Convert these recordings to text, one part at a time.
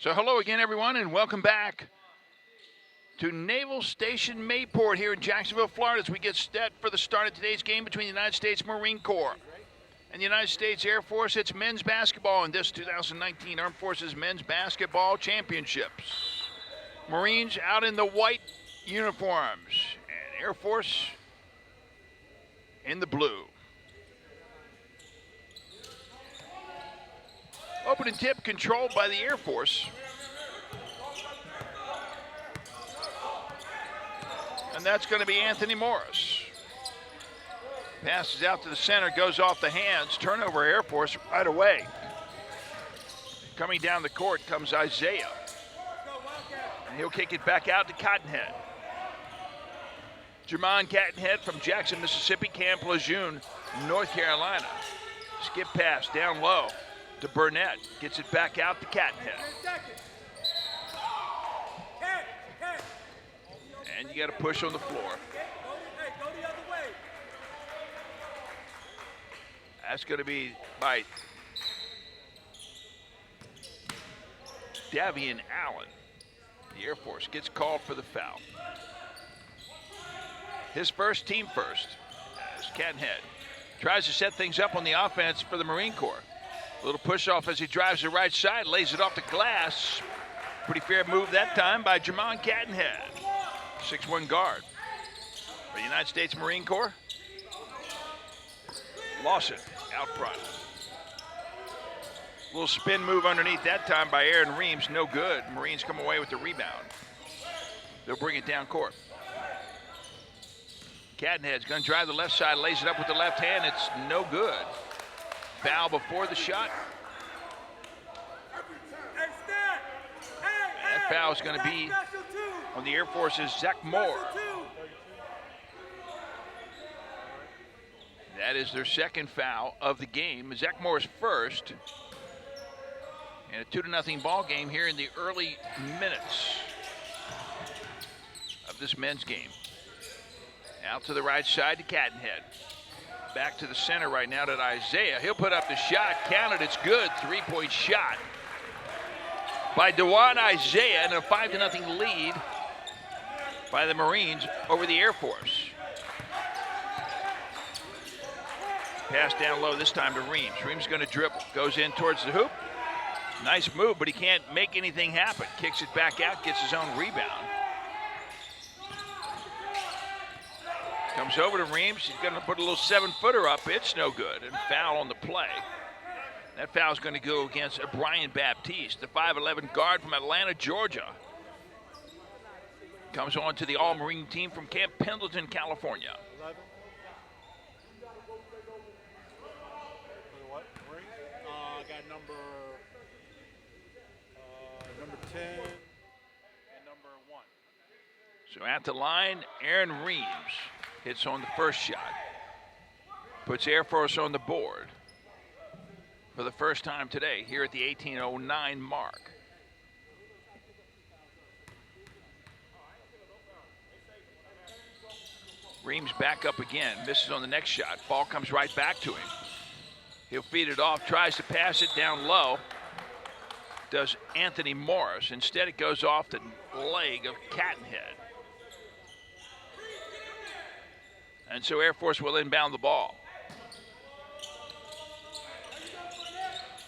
So hello again, everyone, and welcome back to Naval Station Mayport here in Jacksonville, Florida, as we get set for the start of today's game between the United States Marine Corps and the United States Air Force. It's men's basketball in this 2019 Armed Forces Men's Basketball Championships. Marines out in the white uniforms and Air Force in the blue. Opening tip controlled by the Air Force. And that's going to be Anthony Morris. Passes out to the center, goes off the hands. Turnover Air Force right away. Coming down the court comes Isaiah. And he'll kick it back out to Cottonhead. Jermon Cottonhead from Jackson, Mississippi. Camp Lejeune, North Carolina. Skip pass down low to Burnett, gets it back out to Cottonhead. And you got to push on the floor. That's going to be by Davian Allen. The Air Force gets called for the foul. His first, team first, as Cottonhead tries to set things up on the offense for the Marine Corps. A little push off as he drives the right side, lays it off the glass. Pretty fair move that time by Jermon Cottonhead. 6'1" guard for the United States Marine Corps. Lawson out front. Little spin move underneath that time by Aaron Reams, no good. Marines come away with the rebound. They'll bring it down court. Cottonhead's gonna drive the left side, lays it up with the left hand, it's no good. Foul before the shot. That foul is going to be on the Air Force's Zach Moore. That is their second foul of the game. Zach Moore's first. And a 2-0 ball game here in the early minutes of this men's game. Out to the right side to Cottonhead. Back to the center right now to Isaiah. He'll put up the shot, counted, it's good. 3-point shot by Dewan Isaiah, and a 5-0 lead by the Marines over the Air Force. Pass down low this time to Reams. Reams going to dribble, goes in towards the hoop. Nice move, but he can't make anything happen. Kicks it back out, gets his own rebound. Comes over to Reams, he's gonna put a little 7-footer up, it's no good, and foul on the play. That foul's gonna go against Brian Baptiste, the 5'11" guard from Atlanta, Georgia. Comes on to the All-Marine team from Camp Pendleton, California. 11. What? Got number 10 and number 1. So at the line, Aaron Reams hits on the first shot. Puts Air Force on the board for the first time today here at the 18:09 mark. Reams back up again, misses on the next shot. Ball comes right back to him. He'll feed it off, tries to pass it down low. Does Anthony Morris. Instead it goes off the leg of Cottonhead. And so Air Force will inbound the ball.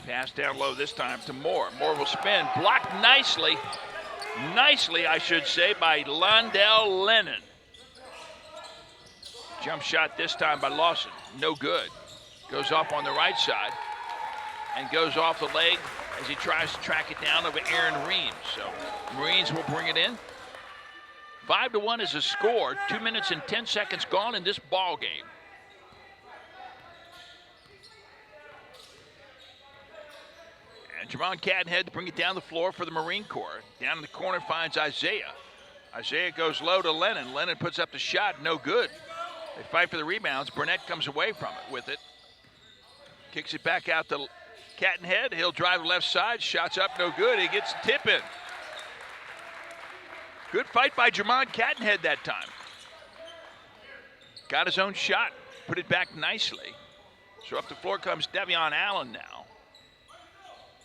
Pass down low this time to Moore. Moore will spin, blocked nicely, I should say, by Londell Lennon. Jump shot this time by Lawson, no good. Goes off on the right side and goes off the leg as he tries to track it down over Aaron Reams. So Marines will bring it in. 5-1 is a score. 2 minutes and 10 seconds gone in this ball game. And Jermon Cottonhead to bring it down the floor for the Marine Corps. Down in the corner finds Isaiah. Isaiah goes low to Lennon. Lennon puts up the shot, no good. They fight for the rebounds. Burnett comes away from it with it. Kicks it back out to Cottonhead. He'll drive left side. Shots up, no good. He gets tip in. Good fight by Jermon Cottonhead that time. Got his own shot, put it back nicely. So up the floor comes Davion Allen now.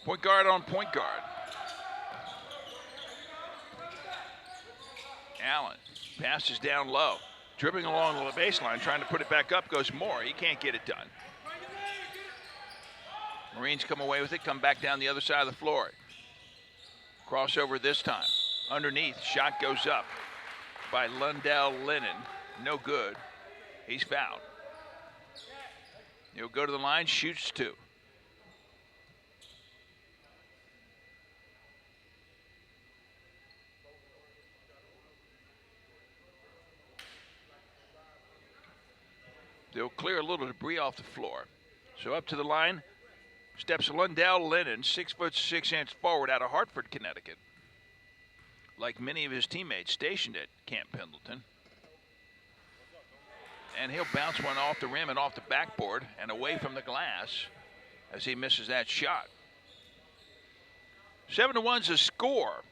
Point guard on point guard. Allen passes down low. Dribbling along the baseline, trying to put it back up, goes Moore. He can't get it done. Marines come away with it, come back down the other side of the floor. Crossover this time. Underneath, shot goes up by Lundell Lennon. No good. He's fouled. He'll go to the line, shoots 2. They'll clear a little debris off the floor. So up to the line steps Lundell Lennon, 6'6" forward out of Hartford, Connecticut. Like many of his teammates stationed at Camp Pendleton. And he'll bounce one off the rim and off the backboard and away from the glass as he misses that shot. 7-1's a score.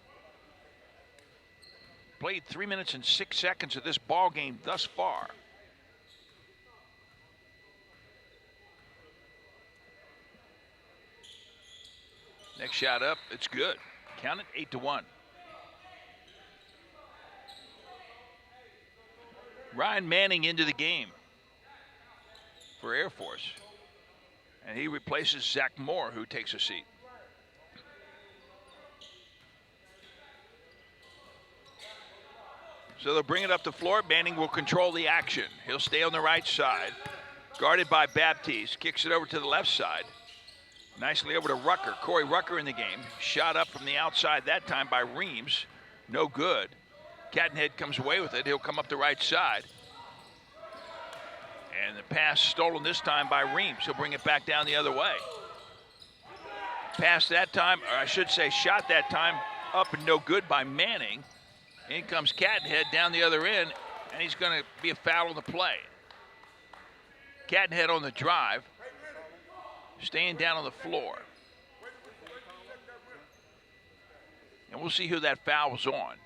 Played 3 minutes and 6 seconds of this ball game thus far. Next shot up, it's good. Count it, 8-1. Ryan Manning into the game for Air Force. And he replaces Zach Moore, who takes a seat. So they'll bring it up the floor. Manning will control the action. He'll stay on the right side. Guarded by Baptiste. Kicks it over to the left side. Nicely over to Rucker. Corey Rucker in the game. Shot up from the outside that time by Reams. No good. Cattenhead comes away with it. He'll come up the right side. And the pass stolen this time by Reams. He'll bring it back down the other way. Pass that time, or I should say shot that time, up and no good by Manning. In comes Cattenhead down the other end, and he's going to be a foul on the play. Cattenhead on the drive, staying down on the floor. And we'll see who that foul was on.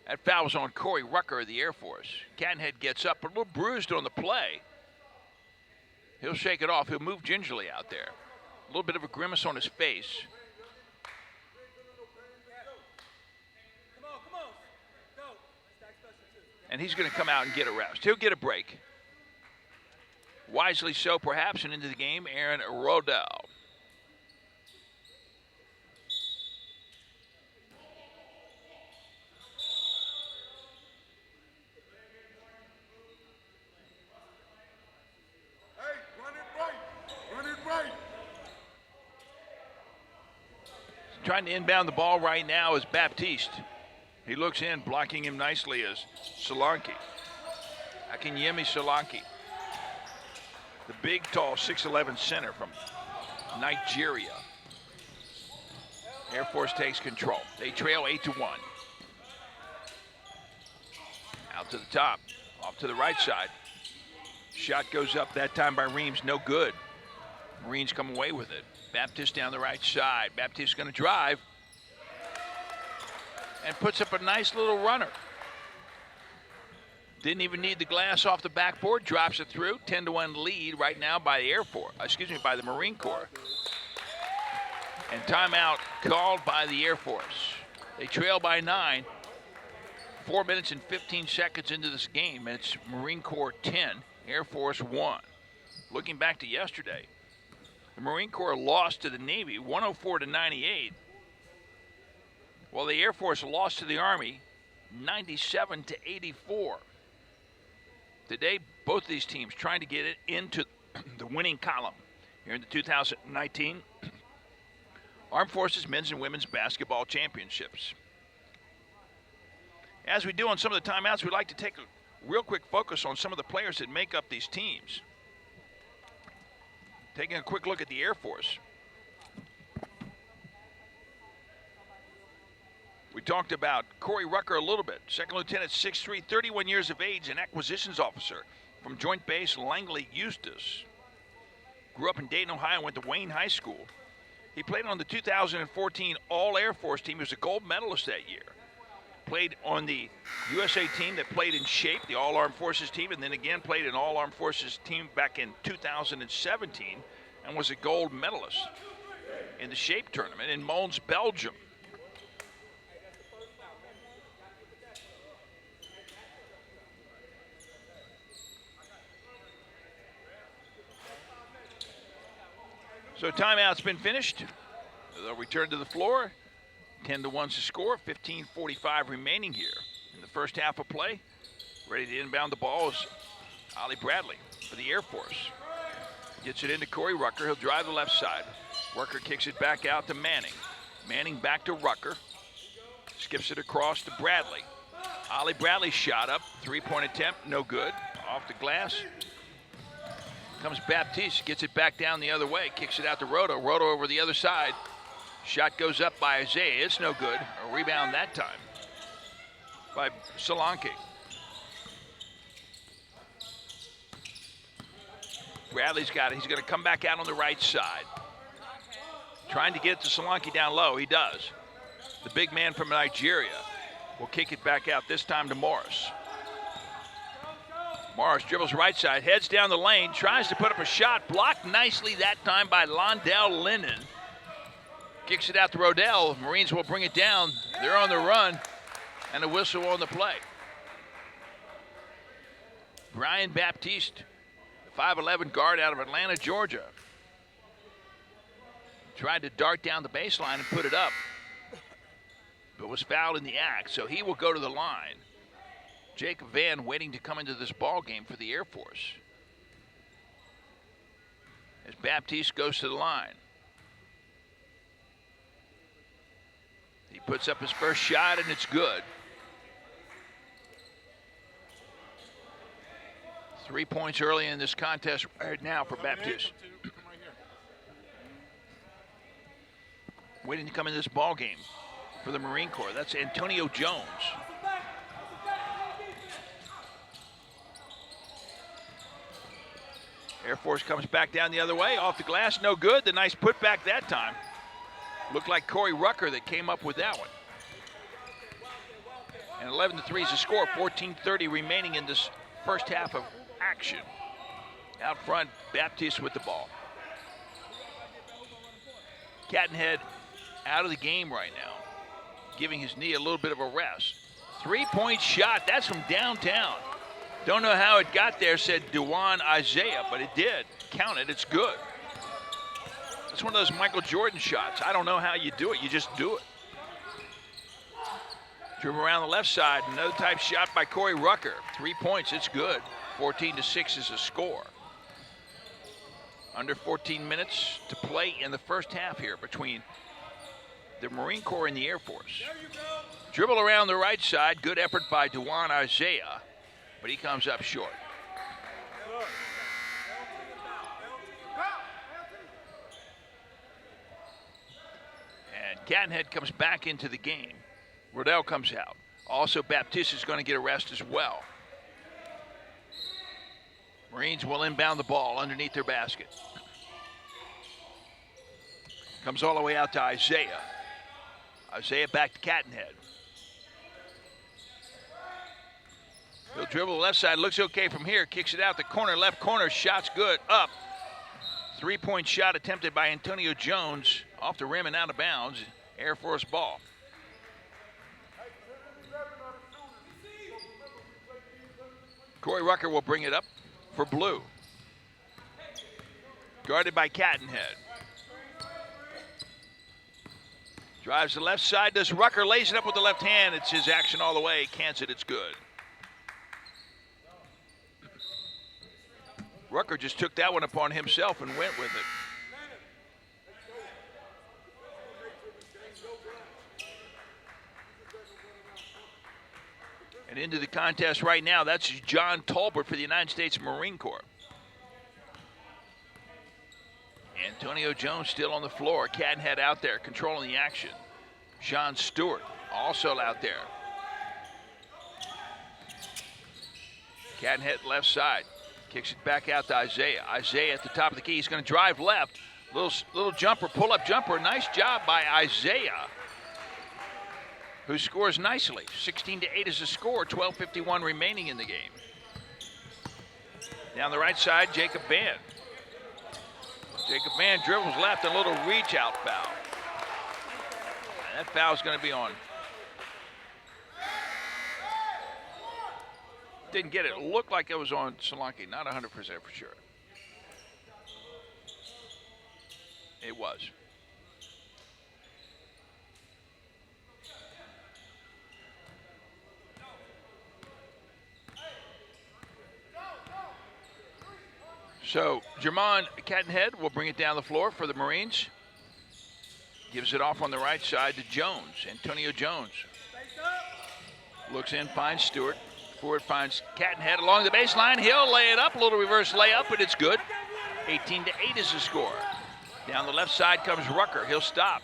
That foul was on Corey Rucker of the Air Force. Cattenhead gets up, a little bruised on the play. He'll shake it off. He'll move gingerly out there. A little bit of a grimace on his face. And he's going to come out and get a rest. He'll get a break. Wisely so, perhaps, and into the game, Aaron Rodell. Trying to inbound the ball right now is Baptiste. He looks in, blocking him nicely is Solanke. Akinyemi Solanke. The big, tall, 6'11" center from Nigeria. Air Force takes control. They trail 8-1. Out to the top, off to the right side. Shot goes up that time by Reams, no good. Marines come away with it. Baptiste down the right side. Baptiste going to drive and puts up a nice little runner. Didn't even need the glass off the backboard. Drops it through. 10-1 lead right now by the Air Force. By the Marine Corps. And timeout called by the Air Force. They trail by 9. 4 minutes and 15 seconds into this game. And it's Marine Corps 10, Air Force 1. Looking back to yesterday, the Marine Corps lost to the Navy 104-98. While the Air Force lost to the Army 97-84. Today, both of these teams trying to get it into the winning column here in the 2019 Armed Forces Men's and Women's Basketball Championships. As we do on some of the timeouts, we'd like to take a real quick focus on some of the players that make up these teams. Taking a quick look at the Air Force. We talked about Corey Rucker a little bit. Second Lieutenant, 6'3", 31 years of age, an acquisitions officer from Joint Base Langley, Eustis. Grew up in Dayton, Ohio, went to Wayne High School. He played on the 2014 All-Air Force team. He was a gold medalist that year. Played on the USA team that played in shape, the All-Armed Forces team, and then again played in All-Armed Forces team back in 2017 and was a gold medalist in the shape tournament in Mons, Belgium. So timeout's been finished. They'll return to the floor. 10-1's the score. 15:45 remaining here in the first half of play. Ready to inbound the ball is Ollie Bradley for the Air Force. Gets it into Corey Rucker. He'll drive the left side. Rucker kicks it back out to Manning. Manning back to Rucker. Skips it across to Bradley. Ollie Bradley shot up. Three-point attempt, no good. Off the glass. Comes Baptiste, gets it back down the other way. Kicks it out to Roto. Roto over the other side. Shot goes up by Isaiah. It's no good. A rebound that time by Solanke. Bradley's got it. He's going to come back out on the right side. Trying to get it to Solanke down low. He does. The big man from Nigeria will kick it back out, this time to Morris. Morris dribbles right side, heads down the lane, tries to put up a shot, blocked nicely that time by Londell Lennon. Kicks it out to Rodell. Marines will bring it down. They're on the run, and a whistle on the play. Brian Baptiste, the 5'11" guard out of Atlanta, Georgia. Tried to dart down the baseline and put it up, but was fouled in the act, so he will go to the line. Jacob Van waiting to come into this ball game for the Air Force. As Baptiste goes to the line. He puts up his first shot and it's good. 3 points early in this contest right now for Baptiste. Waiting to come into this ball game for the Marine Corps. That's Antonio Jones. Air Force comes back down the other way, off the glass, no good. The nice putback that time. Looked like Corey Rucker that came up with that one. And 11-3 is the score, 14:30 remaining in this first half of action. Out front, Baptiste with the ball. Cattenhead out of the game right now, giving his knee a little bit of a rest. 3-point shot, that's from downtown. Don't know how it got there, said Dewan Isaiah, but it did. Count it, it's good. It's one of those Michael Jordan shots. I don't know how you do it, you just do it. Dribble around the left side, another type shot by Corey Rucker. 3 points, it's good. 14-6 is the score. Under 14 minutes to play in the first half here between the Marine Corps and the Air Force. Dribble around the right side, good effort by Dewan Isaiah, but he comes up short. And Cattenhead comes back into the game. Rodell comes out. Also, Baptiste is going to get a rest as well. Marines will inbound the ball underneath their basket. Comes all the way out to Isaiah. Isaiah back to Cattenhead. He'll dribble the left side, looks okay from here, kicks it out the corner, left corner, shot's good, up. 3-point shot attempted by Antonio Jones, off the rim and out of bounds. Air Force ball. Corey Rucker will bring it up for blue. Guarded by Cattenhead. Drives the left side, does Rucker, lays it up with the left hand. It's his action all the way, cans it, it's good. Rucker just took that one upon himself and went with it. And into the contest right now, that's John Tolbert for the United States Marine Corps. Antonio Jones still on the floor. Cattenhead out there controlling the action. Sean Stewart also out there. Cattenhead left side. Kicks it back out to Isaiah. Isaiah at the top of the key. He's going to drive left. Little jumper, pull-up jumper. Nice job by Isaiah, who scores nicely. 16-8 is the score. 12:51 remaining in the game. Down the right side, Jacob Van. Jacob Van dribbles left, a little reach-out foul. And that foul is going to be on. Didn't get it. It looked like it was on Solanke, not 100% for sure. It was. So Jermon Cattenhead will bring it down the floor for the Marines. Gives it off on the right side to Jones, Antonio Jones. Looks in, finds Stewart. Forward finds Cattenhead along the baseline. He'll lay it up, a little reverse layup, but it's good. 18-8 is the score. Down the left side comes Rucker. He'll stop.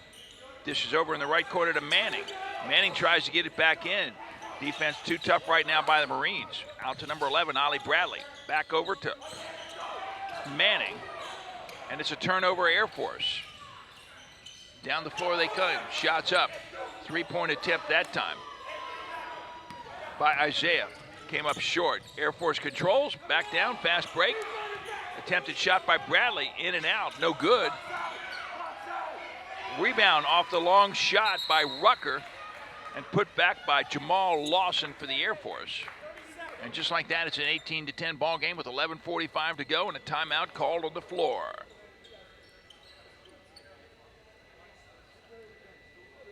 Dishes over in the right corner to Manning. Manning tries to get it back in. Defense too tough right now by the Marines. Out to number 11, Ollie Bradley. Back over to Manning. And it's a turnover, Air Force. Down the floor they come. Shots up. Three-point attempt that time by Isaiah. Came up short. Air Force controls. Back down. Fast break. Attempted shot by Bradley. In and out. No good. Rebound off the long shot by Rucker and put back by Jamal Lawson for the Air Force. And just like that, it's an 18-10 ball game with 11:45 to go and a timeout called on the floor.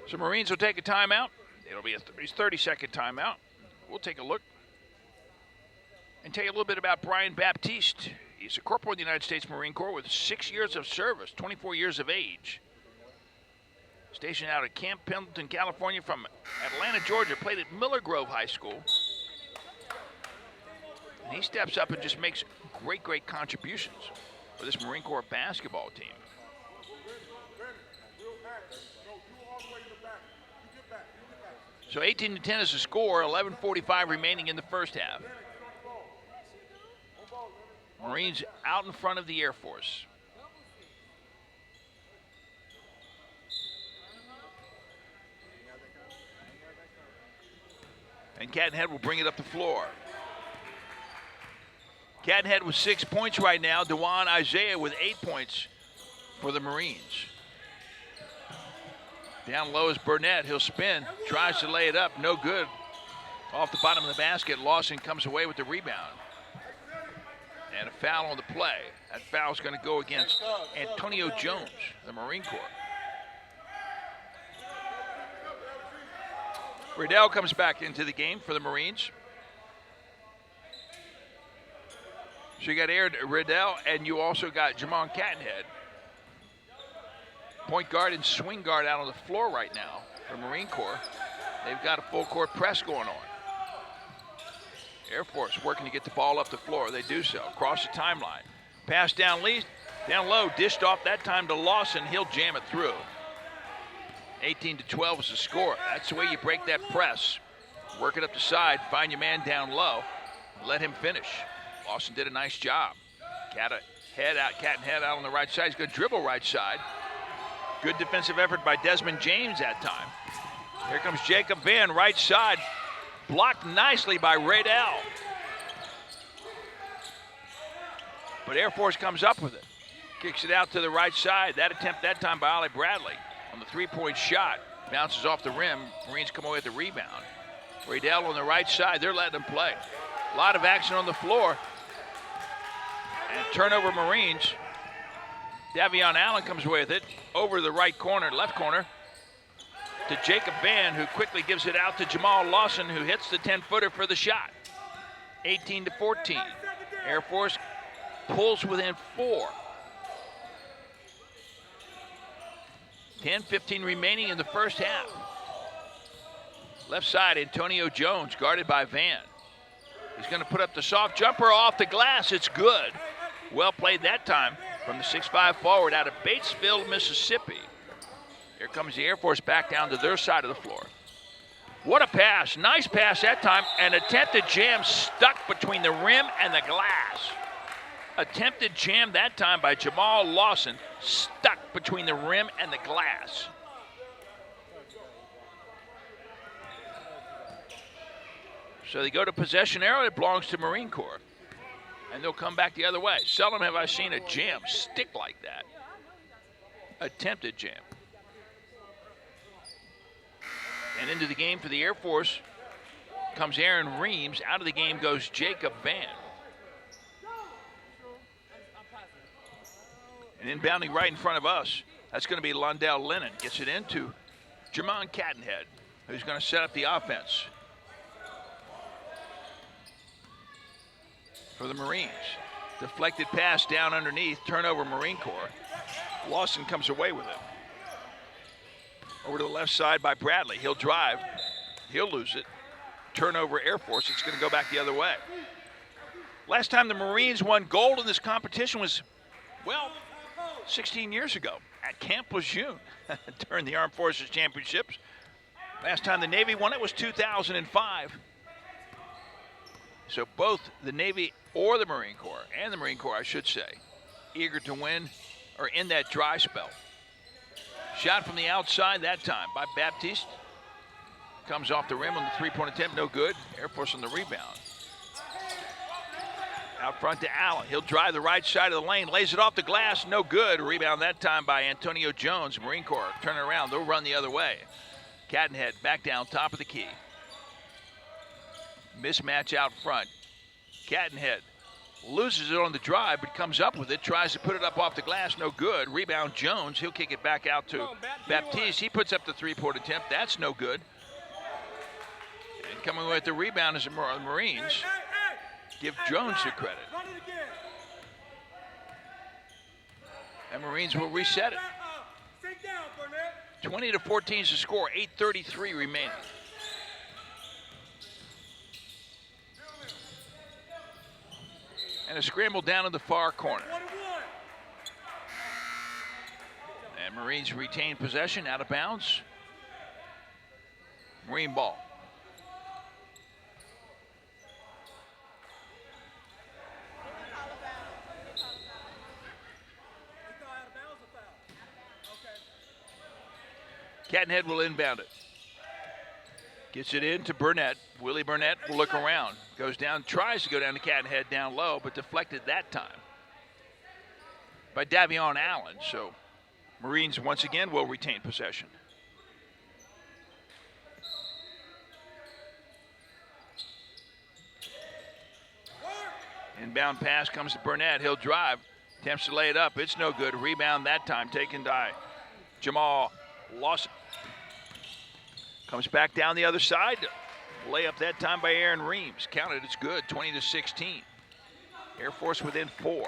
So Marines will take a timeout. It'll be a 30-second timeout. We'll take a look and tell you a little bit about Brian Baptiste. He's a corporal in the United States Marine Corps with 6 years of service, 24 years of age. Stationed out at Camp Pendleton, California from Atlanta, Georgia, played at Miller Grove High School. And he steps up and just makes great contributions for this Marine Corps basketball team. So 18-10 is the score, 11:45 remaining in the first half. Marines out in front of the Air Force. And Cattenhead will bring it up the floor. Cattenhead with 6 points right now. DeJuan Isaiah with 8 points for the Marines. Down low is Burnett. He'll spin, tries to lay it up, no good. Off the bottom of the basket, Lawson comes away with the rebound. And a foul on the play. That foul's going to go against Antonio Jones, the Marine Corps. Riddell comes back into the game for the Marines. So you got Aaron Riddell, and you also got Jermon Cattenhead. Point guard and swing guard out on the floor right now for Marine Corps. They've got a full court press going on. Air Force working to get the ball up the floor. They do so. Across the timeline. Pass down low, dished off that time to Lawson. He'll jam it through. 18-12 is the score. That's the way you break that press. Work it up the side, find your man down low, let him finish. Lawson did a nice job. Cattenhead out on the right side. He's going to dribble right side. Good defensive effort by Desmond James that time. Here comes Jacob Van, right side. Blocked nicely by Riddell. But Air Force comes up with it. Kicks it out to the right side. That attempt that time by Ollie Bradley on the three-point shot. Bounces off the rim. Marines come away with the rebound. Riddell on the right side. They're letting him play. A lot of action on the floor. And turnover Marines. Davion Allen comes away with it. Over the right corner, left corner, to Jacob Van, who quickly gives it out to Jamal Lawson, who hits the 10-footer for the shot. 18-14. Air Force pulls within 4. 10-15 remaining in the first half. Left side, Antonio Jones, guarded by Van. He's going to put up the soft jumper off the glass. It's good. Well played that time from the 6'5 forward out of Batesville, Mississippi. Here comes the Air Force back down to their side of the floor. What a pass. Nice pass that time. An attempted jam stuck between the rim and the glass. Attempted jam that time by Jamal Lawson, stuck between the rim and the glass. So they go to possession arrow. It belongs to Marine Corps. And they'll come back the other way. Seldom have I seen a jam stick like that. Attempted jam. And into the game for the Air Force comes Aaron Reams. Out of the game goes Jacob Van. And inbounding right in front of us That's going to be Londell Lennon. Gets it into Jermon Cadenhead, who's going to set up the offense for the Marines. Deflected pass down underneath, turnover Marine Corps. Lawson comes away with it. Over to the left side by Bradley. He'll drive, he'll lose it. Turnover Air Force, it's gonna go back the other way. Last time the Marines won gold in this competition was, well, 16 years ago at Camp Lejeune during the Armed Forces Championships. Last time the Navy won it was 2005. So both the Navy or the Marine Corps, and the Marine Corps I should say, eager to win or in that dry spell. Shot from the outside that time by Baptiste. Comes off the rim on the three-point attempt, no good. Air Force on the rebound. Out front to Allen. He'll drive the right side of the lane, lays it off the glass, no good. Rebound that time by Antonio Jones. Marine Corps turn it around, they'll run the other way. Cadenhead back down, top of the key. Mismatch out front. Cadenhead loses it on the drive, but comes up with it, tries to put it up off the glass, no good. Rebound Jones, he'll kick it back out to Baptiste. He puts up the three-point attempt, that's no good. And coming with the rebound is the Marines. Give Jones the credit. And Marines will reset it. 20-14 is the score, 8:33 remaining. And a scramble down in the far corner. And Marines retain possession, out of bounds. Marine ball. Cadenhead will inbound it. Gets it in to Burnett. Willie Burnett will look around. Goes down, tries to go down to Cadenhead down low, but deflected that time by Davion Allen. So Marines once again will retain possession. Inbound pass comes to Burnett. He'll drive. Attempts to lay it up. It's no good. Rebound that time taken by Jamal Lawson. Comes back down the other side. Layup that time by Aaron Reams. Counted, it's good, 20-16. Air Force within 4.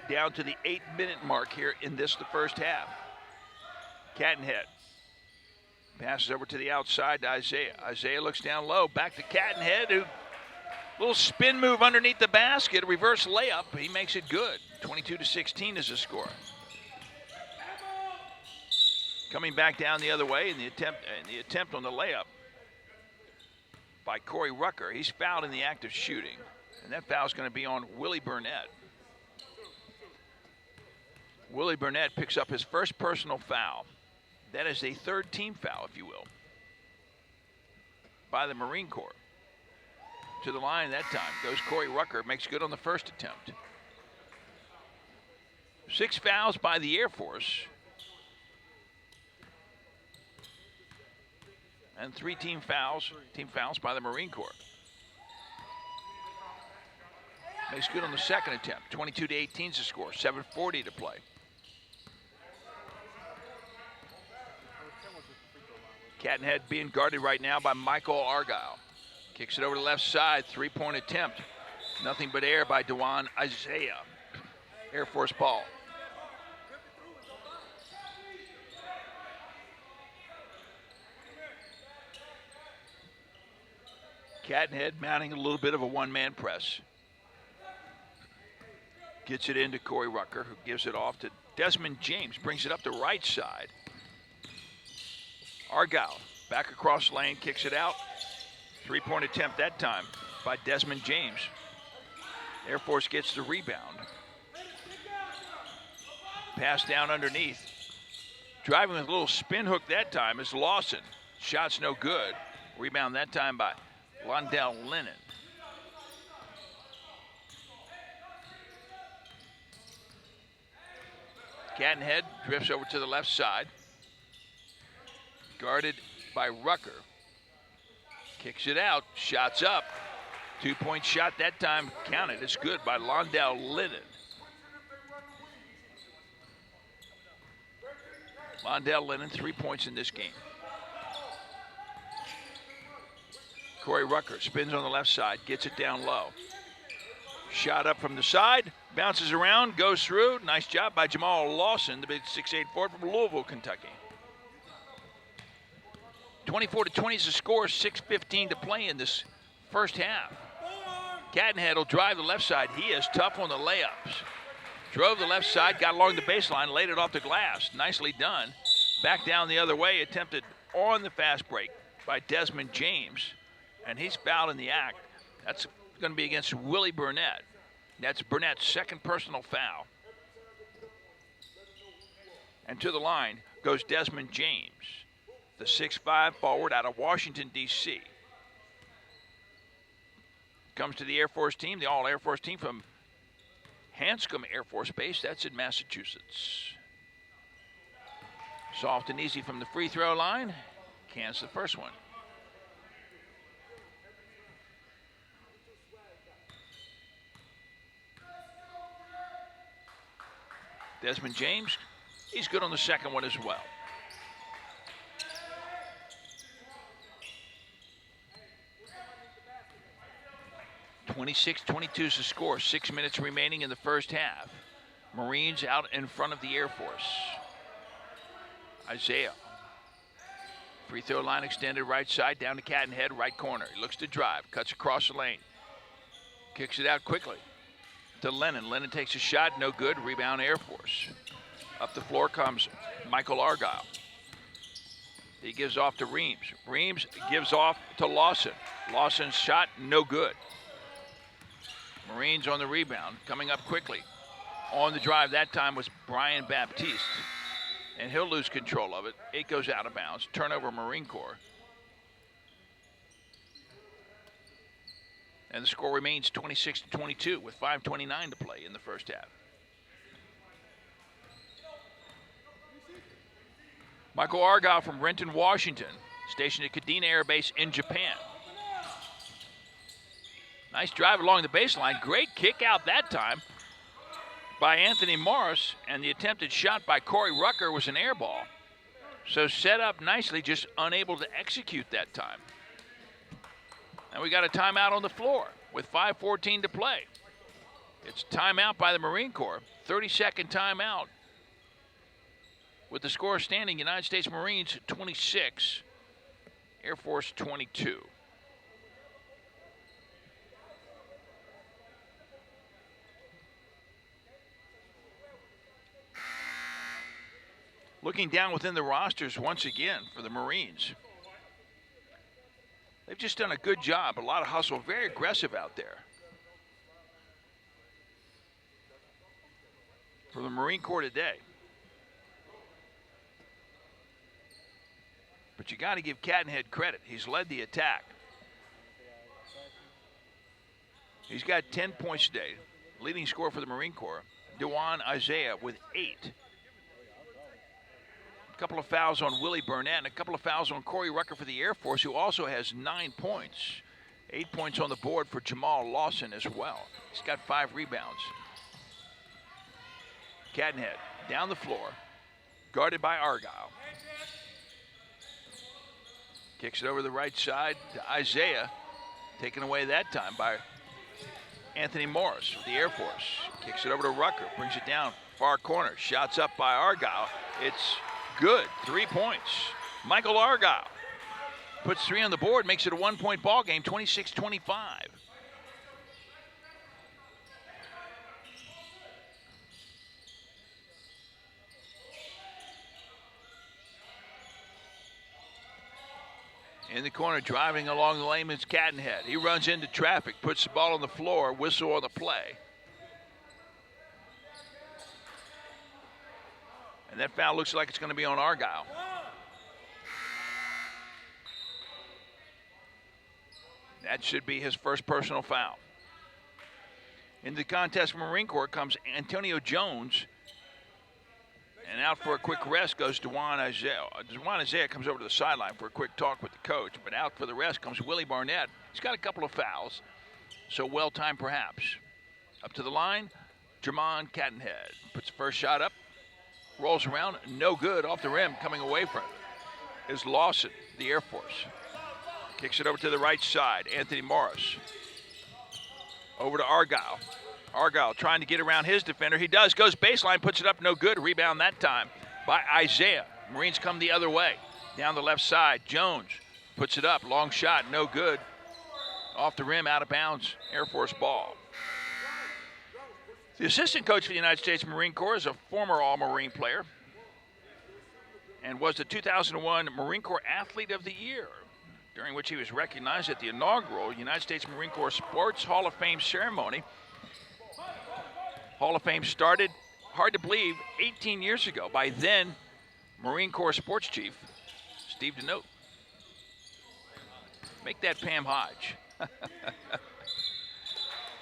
Down to the 8-minute mark here in the first half. Cadenhead. Passes over to the outside to Isaiah. Isaiah looks down low, back to Cadenhead, who little spin move underneath the basket, reverse layup. He makes it good. 22-16 is the score. Coming back down the other way in the attempt on the layup by Corey Rucker. He's fouled in the act of shooting, and that foul is going to be on Willie Burnett. Willie Burnett picks up his first personal foul. That is a third team foul, if you will, by the Marine Corps. To the line that time goes Corey Rucker, makes good on the first attempt. 6 fouls by the Air Force. And 3 team fouls by the Marine Corps. Makes good on the second attempt. 22-18 is the score. 7:40 to play. Cadenhead being guarded right now by Michael Argyle. Kicks it over to the left side. 3-point attempt. Nothing but air by Dewan Isaiah. Air Force ball. Cadenhead mounting a little bit of a one-man press. Gets it into Corey Rucker, who gives it off to Desmond James. Brings it up the right side. Argyle back across lane, kicks it out. 3-point attempt that time by Desmond James. Air Force gets the rebound. Pass down underneath. Driving with a little spin hook that time is Lawson. Shot's no good. Rebound that time by Londell Lennon. Cadenhead drifts over to the left side. Guarded by Rucker. Kicks it out, shots up. 2-point shot that time counted. It's good by Londell Lennon. Londell Lennon, 3 points in this game. Corey Rucker spins on the left side, gets it down low. Shot up from the side, bounces around, goes through. Nice job by Jamal Lawson, the big 6'8" forward from Louisville, Kentucky. 24-20 is the score, 6:15 to play in this first half. Cadenhead will drive the left side. He is tough on the layups. Drove the left side, got along the baseline, laid it off the glass. Nicely done. Back down the other way, attempted on the fast break by Desmond James, and he's fouled in the act. That's going to be against Willie Burnett. That's Burnett's second personal foul. And to the line goes Desmond James, the 6'5" forward out of Washington, D.C. Comes to the Air Force team, the all-Air Force team from Hanscom Air Force Base. That's in Massachusetts. Soft and easy from the free throw line. Cans the first one. Desmond James, he's good on the second one as well. (26-22) is the score. 6 minutes remaining in the first half. Marines out in front of the Air Force. Isaiah. Free throw line extended right side down to Cadenhead, right corner. He looks to drive, cuts across the lane. Kicks it out quickly to Lennon. Lennon takes a shot, no good. Rebound Air Force. Up the floor comes Michael Argyle. He gives off to Reams. Reams gives off to Lawson. Lawson's shot, no good. Marines on the rebound, coming up quickly. On the drive that time was Brian Baptiste, and he'll lose control of it. It goes out of bounds. Turnover Marine Corps. And the score remains 26-22 with 5:29 to play in the first half. Michael Argyle from Renton, Washington, stationed at Kadena Air Base in Japan. Nice drive along the baseline. Great kick out that time by Anthony Morris, and the attempted shot by Corey Rucker was an air ball. So set up nicely, just unable to execute that time. And we got a timeout on the floor with 5:14 to play. It's timeout by the Marine Corps, 30-second timeout. With the score standing, United States Marines 26, Air Force 22. Looking down within the rosters once again for the Marines. They've just done a good job, a lot of hustle, very aggressive out there. For the Marine Corps today. But you got to give Cadenhead credit. He's led the attack. He's got 10 points today. Leading scorer for the Marine Corps, Dewan Isaiah with 8. A couple of fouls on Willie Burnett and a couple of fouls on Corey Rucker for the Air Force, who also has 9 points. 8 points on the board for Jamal Lawson as well. He's got 5 rebounds. Cadenhead down the floor, guarded by Argyle. Kicks it over the right side to Isaiah, taken away that time by Anthony Morris with the Air Force. Kicks it over to Rucker, brings it down, far corner. Shots up by Argyle. It's good, 3 points. Michael Argyle puts 3 on the board, makes it a 1-point ball game, 26-25. In the corner, driving along the lane is Cadenhead. He runs into traffic, puts the ball on the floor, whistle on the play. And that foul looks like it's going to be on Argyle. That should be his first personal foul. In the contest, Marine Corps comes Antonio Jones. And out for a quick rest goes Dewan Isaiah. Dewan Isaiah comes over to the sideline for a quick talk with the coach. But out for the rest comes Willie Barnett. He's got a couple of fouls, so well-timed perhaps. Up to the line, Jermon Cadenhead puts the first shot up. rolls around, no good, off the rim. Coming away from it is Lawson, the Air Force. Kicks it over to the right side, Anthony Morris. Over to Argyle. Argyle trying to get around his defender. He does, goes baseline, puts it up, no good. Rebound that time by Isaiah. Marines come the other way. Down the left side, Jones puts it up, long shot, no good. Off the rim, out of bounds, Air Force ball. The assistant coach for the United States Marine Corps is a former All-Marine player and was the 2001 Marine Corps Athlete of the Year, during which he was recognized at the inaugural United States Marine Corps Sports Hall of Fame ceremony. Hall of Fame started, hard to believe, 18 years ago by then Marine Corps Sports Chief Steve Denote. Make that Pam Hodge.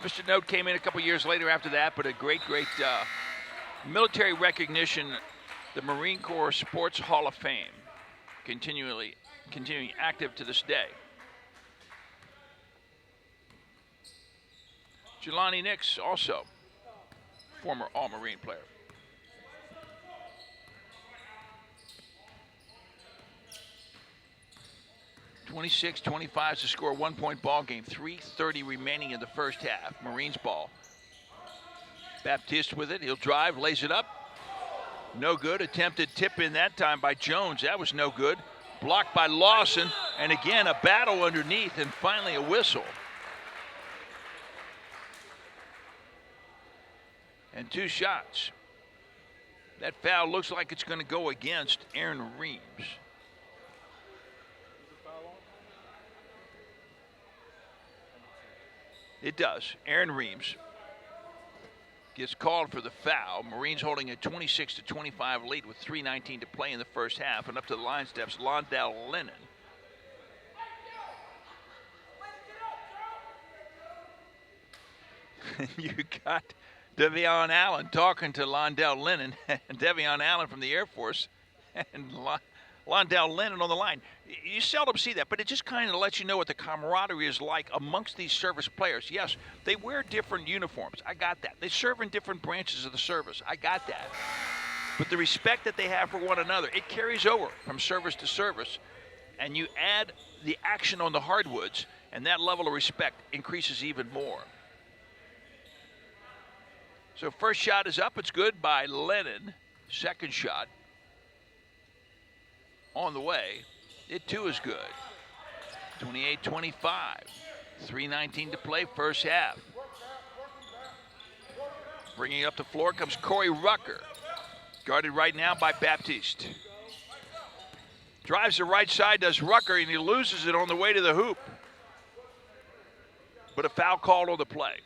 Mr. Denote came in a couple years later after that, but a great military recognition, the Marine Corps Sports Hall of Fame, continuing active to this day. Jelani Nix, also former All-Marine player. (26-25) is the score, 1-point ball game. 3:30 remaining in the first half. Marines ball. Baptiste with it. He'll drive, lays it up. No good. Attempted tip in that time by Jones. That was no good. Blocked by Lawson. And again, a battle underneath, and finally a whistle. And 2 shots. That foul looks like it's going to go against Aaron Reams. It does. Aaron Reams gets called for the foul. Marines holding a 26-25 lead with 3:19 to play in the first half. And up to the line steps Londell Lennon. You got Devion Allen talking to Londell Lennon. Devion Allen from the Air Force and Londell Lennon on the line. You seldom see that, but it just kind of lets you know what the camaraderie is like amongst these service players. Yes, they wear different uniforms. I got that. They serve in different branches of the service. I got that. But the respect that they have for one another, it carries over from service to service. And you add the action on the hardwoods, and that level of respect increases even more. So first shot is up. It's good by Lennon. Second shot on the way. It too is good. 28-25. 3:19 to play, first half. Bringing it up the floor comes Corey Rucker. Guarded right now by Baptiste. Drives the right side, does Rucker, and he loses it on the way to the hoop. But a foul called on the play.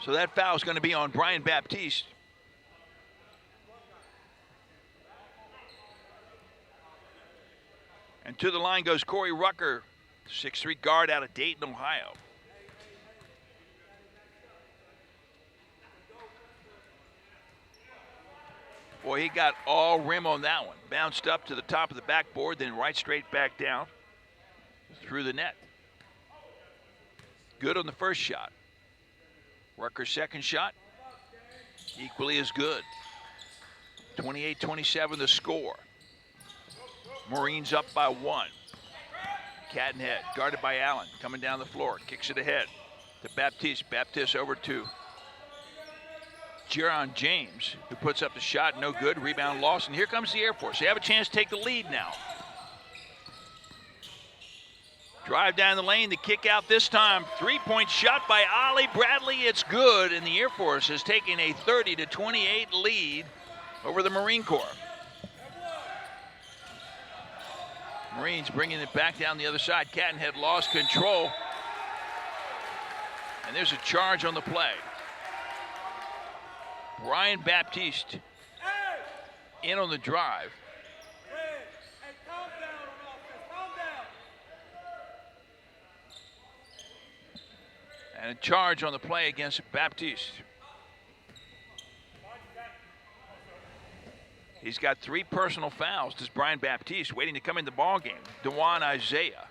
So that foul is going to be on Brian Baptiste. And to the line goes Corey Rucker, 6'3" guard out of Dayton, Ohio. Boy, he got all rim on that one. Bounced up to the top of the backboard, then right straight back down through the net. Good on the first shot. Rucker's second shot, equally as good. 28-27 the score. Marines up by 1. Cat and head, guarded by Allen, coming down the floor, kicks it ahead to Baptiste. Baptiste over to Jaron James, who puts up the shot, no good. Rebound Lawson. Here comes the Air Force. They have a chance to take the lead now. Drive down the lane, the kick out this time. 3-point shot by Ollie Bradley. It's good, and the Air Force has taken a 30-28 lead over the Marine Corps. Marines bringing it back down the other side. Cattenhead lost control. And there's a charge on the play. Brian Baptiste in on the drive. And a charge on the play against Baptiste. He's got 3 personal fouls. Does Brian Baptiste, waiting to come in the ball game. DeJuan Isaiah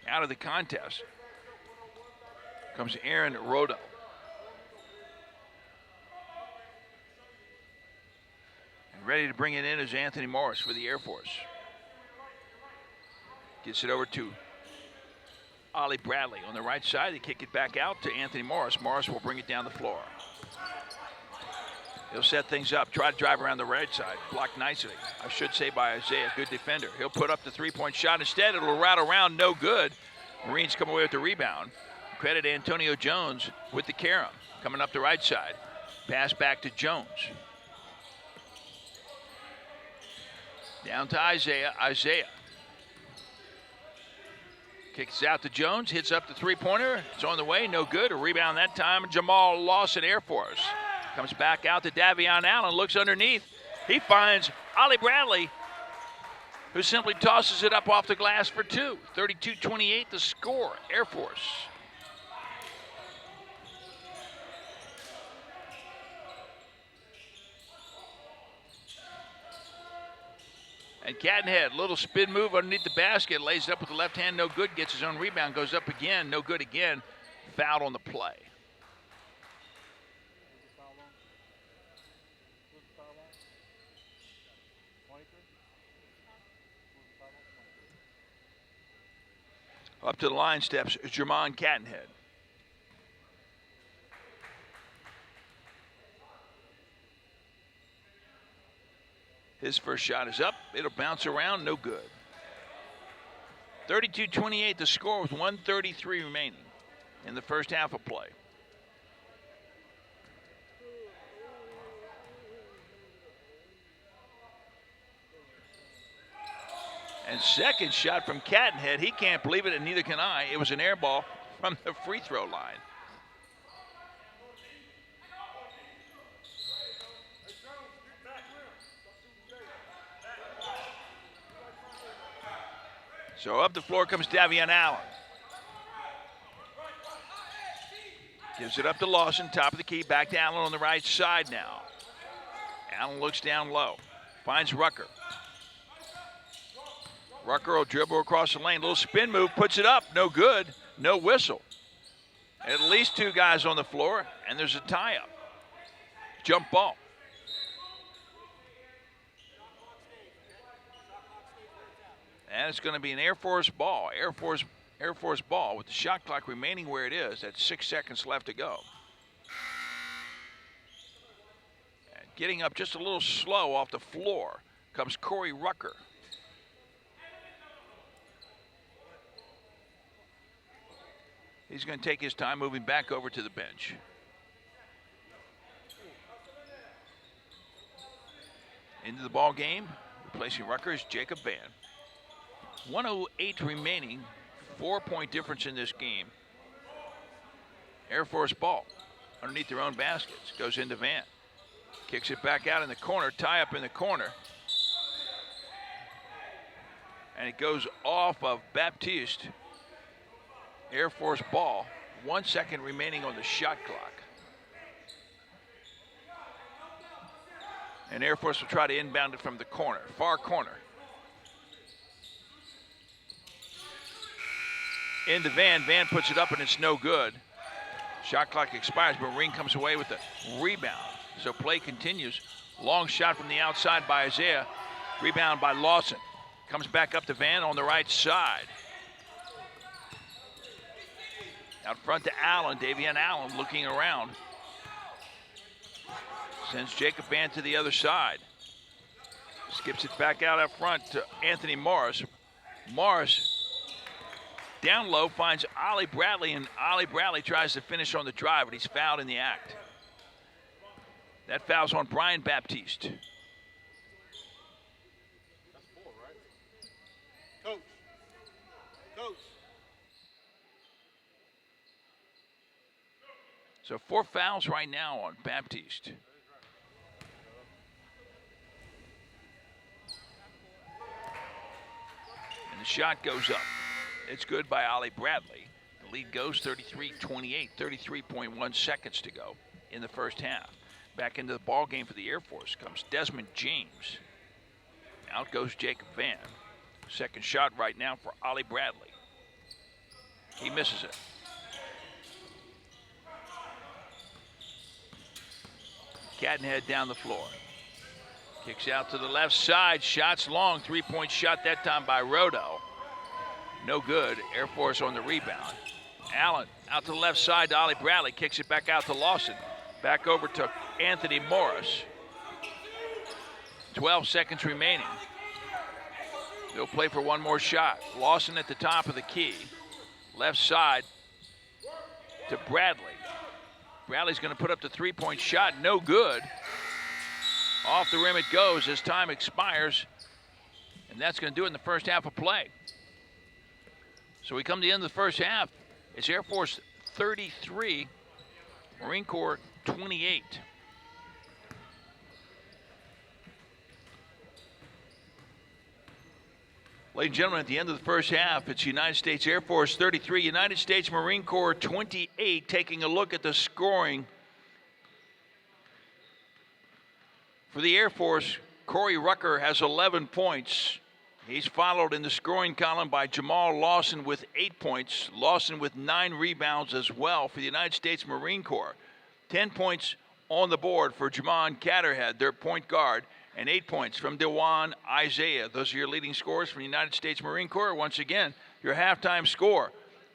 out of the contest. Comes Aaron Rodo. Ready to bring it in is Anthony Morris for the Air Force. Gets it over to Ollie Bradley on the right side. They kick it back out to Anthony Morris. Morris will bring it down the floor. He'll set things up, try to drive around the right side. Blocked nicely, I should say, by Isaiah. Good defender. He'll put up the three-point shot. Instead, it'll rattle around, no good. Marines come away with the rebound. Credit Antonio Jones with the carom. Coming up the right side. Pass back to Jones. Down to Isaiah. Isaiah kicks out to Jones, hits up the three-pointer. It's on the way, no good. A rebound that time. Jamal Lawson, Air Force. Comes back out to Davion Allen, looks underneath. He finds Ollie Bradley, who simply tosses it up off the glass for two. 32-28 the score, Air Force. And Cadenhead, little spin move underneath the basket, lays it up with the left hand, no good, gets his own rebound, goes up again, no good again, fouled on the play. Up to the line steps Jermon Cadenhead. His first shot is up. It'll bounce around, no good. 32-28 the score with 1:33 remaining in the first half of play. And second shot from Cadenhead. He can't believe it, and neither can I. It was an air ball from the free throw line. So up the floor comes Davion Allen. Gives it up to Lawson, top of the key, back to Allen on the right side now. Allen looks down low, finds Rucker. Rucker will dribble across the lane, little spin move, puts it up, no good, no whistle. At least two guys on the floor, and there's a tie-up. Jump ball. And it's going to be an Air Force ball. Air Force ball with the shot clock remaining where it is. That's 6 seconds left to go. And getting up just a little slow off the floor comes Corey Rucker. He's going to take his time moving back over to the bench. Into the ball game, replacing Rucker is Jacob Van. 1:08 remaining, 4-point difference in this game. Air Force ball underneath their own baskets, goes into Van. Kicks it back out in the corner, tie up in the corner. And it goes off of Baptiste. Air Force ball, 1 second remaining on the shot clock. And Air Force will try to inbound it from the corner, far corner. Into Van. Van puts it up and it's no good. Shot clock expires, but Marine comes away with the rebound. So play continues. Long shot from the outside by Isaiah. Rebound by Lawson. Comes back up to Van on the right side. Out front to Allen. Davion Allen looking around. Sends Jacob Van to the other side. Skips it back out up front to Anthony Morris. Morris down low finds Ollie Bradley, and Ollie Bradley tries to finish on the drive, but he's fouled in the act. That foul's on Brian Baptiste. That's 4, right? Coach. Coach. So 4 fouls right now on Baptiste. And the shot goes up. It's good by Ollie Bradley. The lead goes 33-28, 33.1 seconds to go in the first half. Back into the ball game for the Air Force comes Desmond James. Out goes Jacob Van. Second shot right now for Ollie Bradley. He misses it. Cadenhead down the floor. Kicks out to the left side. Shots long. 3-point shot that time by Rodo. No good. Air Force on the rebound. Allen out to the left side to Ollie Bradley. Kicks it back out to Lawson. Back over to Anthony Morris. 12 seconds remaining. They'll play for one more shot. Lawson at the top of the key. Left side to Bradley. Bradley's going to put up the 3-point shot. No good. Off the rim it goes as time expires. And that's going to do it in the first half of play. So we come to the end of the first half. It's Air Force 33, Marine Corps 28. Ladies and gentlemen, at the end of the first half, it's United States Air Force 33, United States Marine Corps 28. Taking a look at the scoring for the Air Force, Corey Rucker has 11 points. He's followed in the scoring column by Jamal Lawson with 8 points. Lawson with 9 rebounds as well for the United States Marine Corps. 10 points on the board for Jamon Catterhead, their point guard, and 8 points from Dewan Isaiah. Those are your leading scorers from the United States Marine Corps. Once again, your halftime score,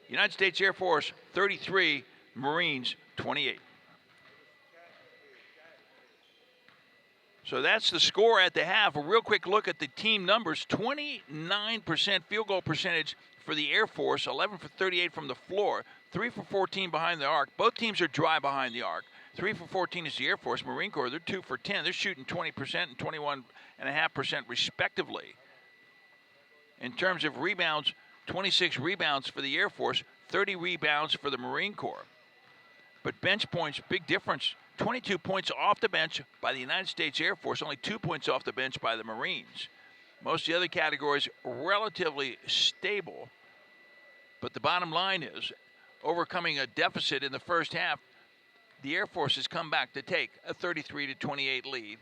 United States Air Force 33, Marines 28. So that's the score at the half. A real quick look at the team numbers. 29% field goal percentage for the Air Force, 11 for 38 from the floor, 3 for 14 behind the arc. Both teams are dry behind the arc. 3 for 14 is the Air Force. Marine Corps, they're 2 for 10. They're shooting 20% and 21.5% respectively. In terms of rebounds, 26 rebounds for the Air Force, 30 rebounds for the Marine Corps. But bench points, big difference. 22 points off the bench by the United States Air Force, only 2 points off the bench by the Marines. Most of the other categories relatively stable. But the bottom line is, overcoming a deficit in the first half, the Air Force has come back to take a 33-28 lead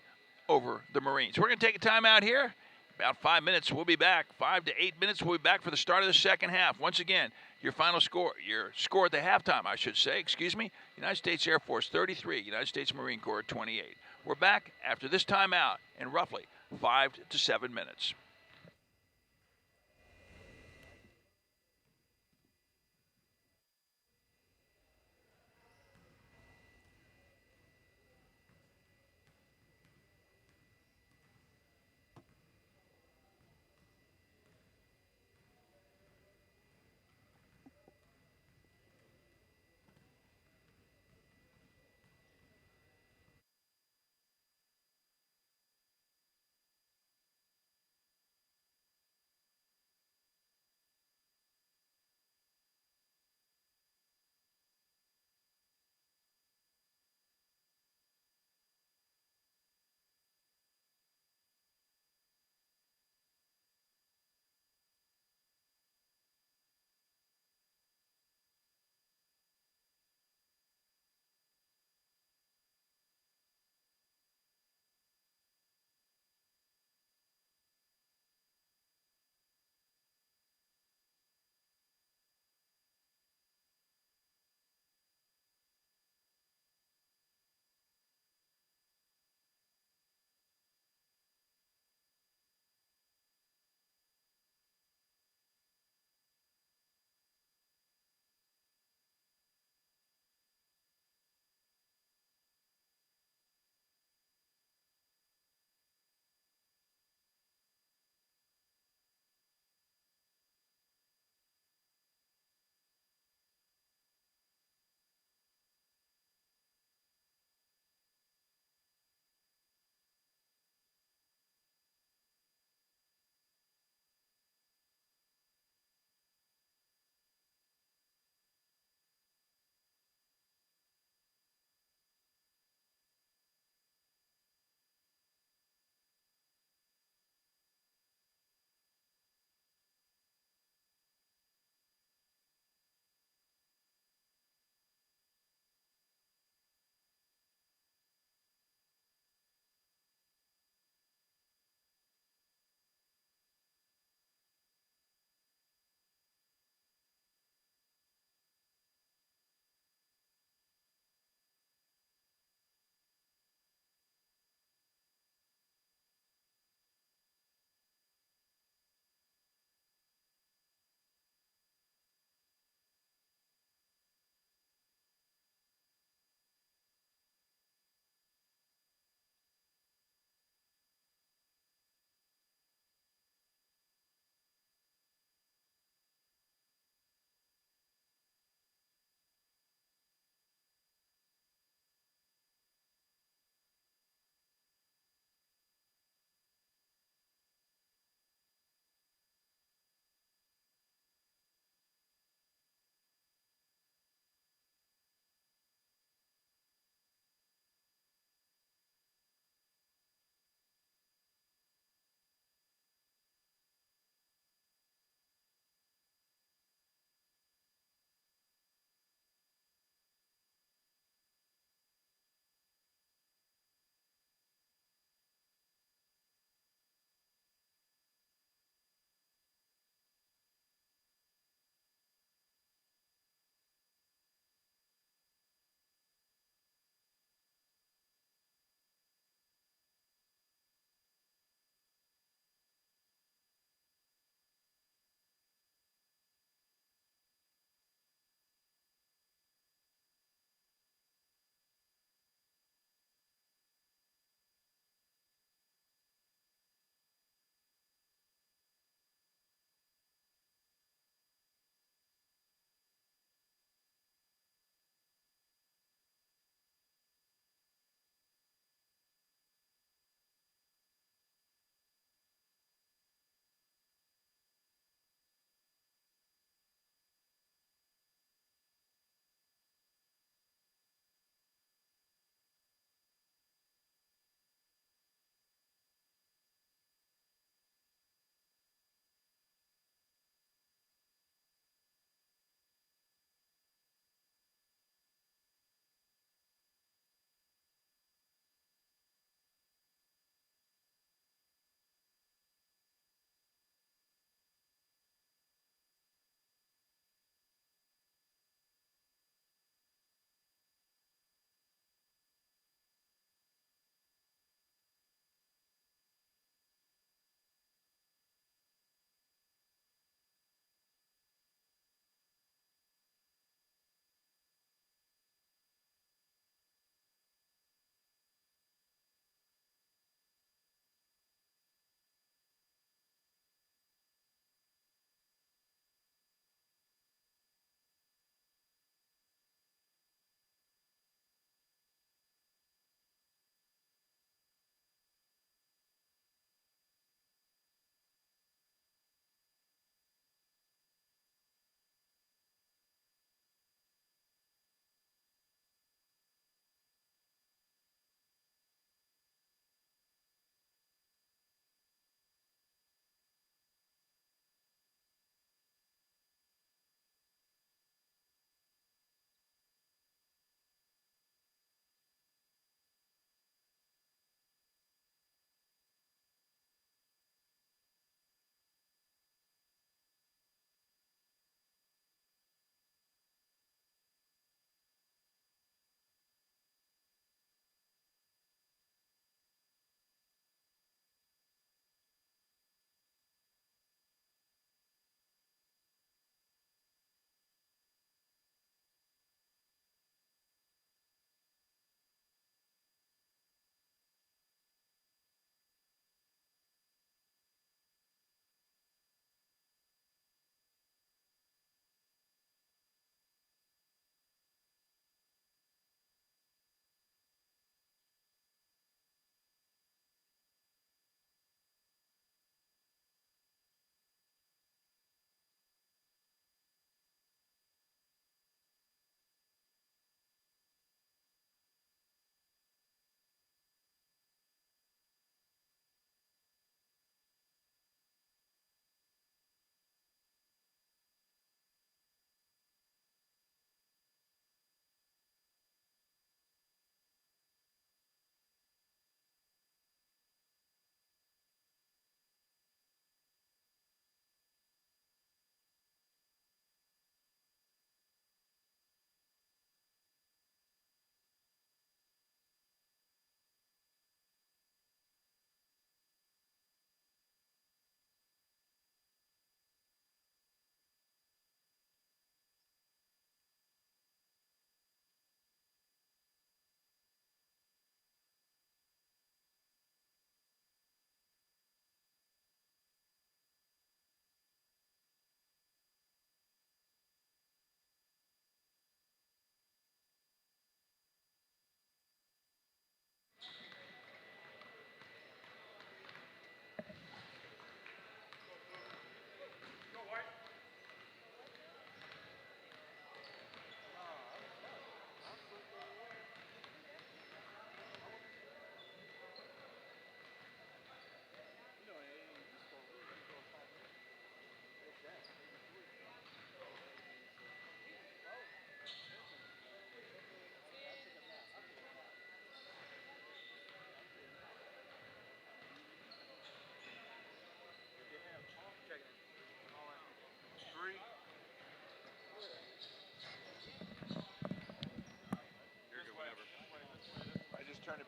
over the Marines. We're going to take a timeout here. About 5 minutes, we'll be back. 5 to 8 minutes, we'll be back for the start of the second half. Once again, your score at the halftime, I should say, United States Air Force 33, United States Marine Corps 28. We're back after this timeout in roughly 5 to 7 minutes.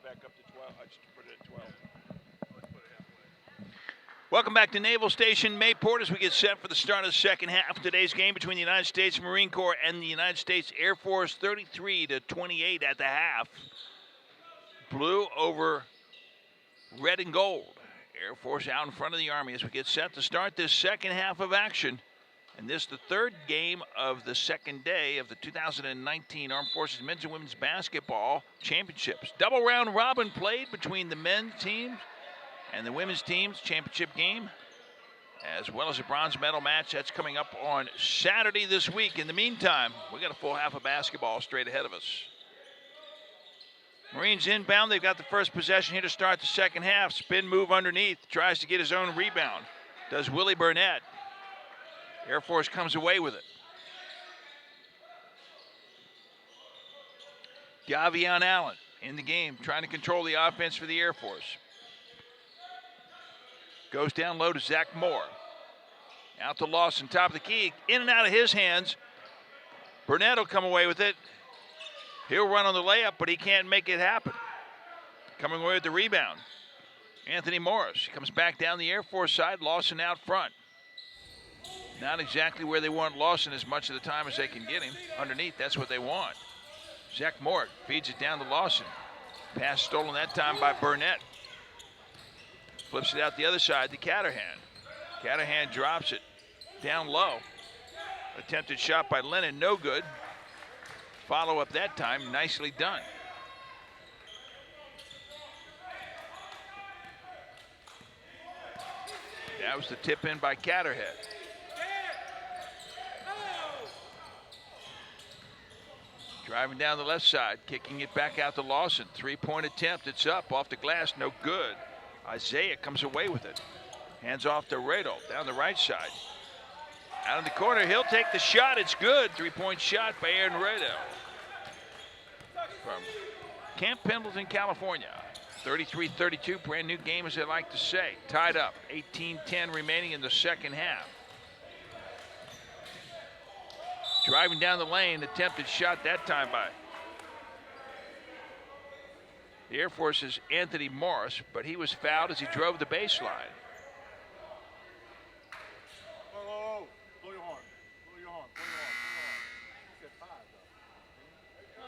back up to 12. I just put it at 12. Welcome back to Naval Station Mayport as we get set for the start of the second half of today's game between the United States Marine Corps and the United States Air Force, 33-28 at the half. Blue over red and gold. Air Force out in front of the Army as we get set to start this second half of action. And this is the third game of the second day of the 2019 Armed Forces Men's and Women's Basketball Championships. Double round robin played between the men's teams and the women's team's championship game, as well as a bronze medal match. That's coming up on Saturday this week. In the meantime, we got a full half of basketball straight ahead of us. Marines inbound. They've got the first possession here to start the second half. Spin move underneath. Tries to get his own rebound. Does Willie Burnett. Air Force comes away with it. Davion Allen in the game, trying to control the offense for the Air Force. Goes down low to Zach Moore. Out to Lawson, top of the key. In and out of his hands. Burnett will come away with it. He'll run on the layup, but he can't make it happen. Coming away with the rebound. Anthony Morris comes back down the Air Force side. Lawson out front. Not exactly where they want Lawson as much of the time as they can get him. Underneath, that's what they want. Zach Moore feeds it down to Lawson. Pass stolen that time by Burnett. Flips it out the other side to Caterham. Caterham drops it down low. Attempted shot by Lennon, no good. Follow up that time, nicely done. That was the tip in by Caterham. Driving down the left side, kicking it back out to Lawson. Three-point attempt, it's up, off the glass, no good. Isaiah comes away with it. Hands off to Radel, down the right side. Out in the corner, he'll take the shot, it's good. Three-point shot by Aaron Radel. From Camp Pendleton, California. 33-32, brand new game as they like to say. Tied up, 18-10 remaining in the second half. Driving down the lane, attempted shot that time by the Air Force's Anthony Morris, but he was fouled as he drove the baseline. Oh, blow your horn. Blow your horn. Blow your horn. He said 5, though.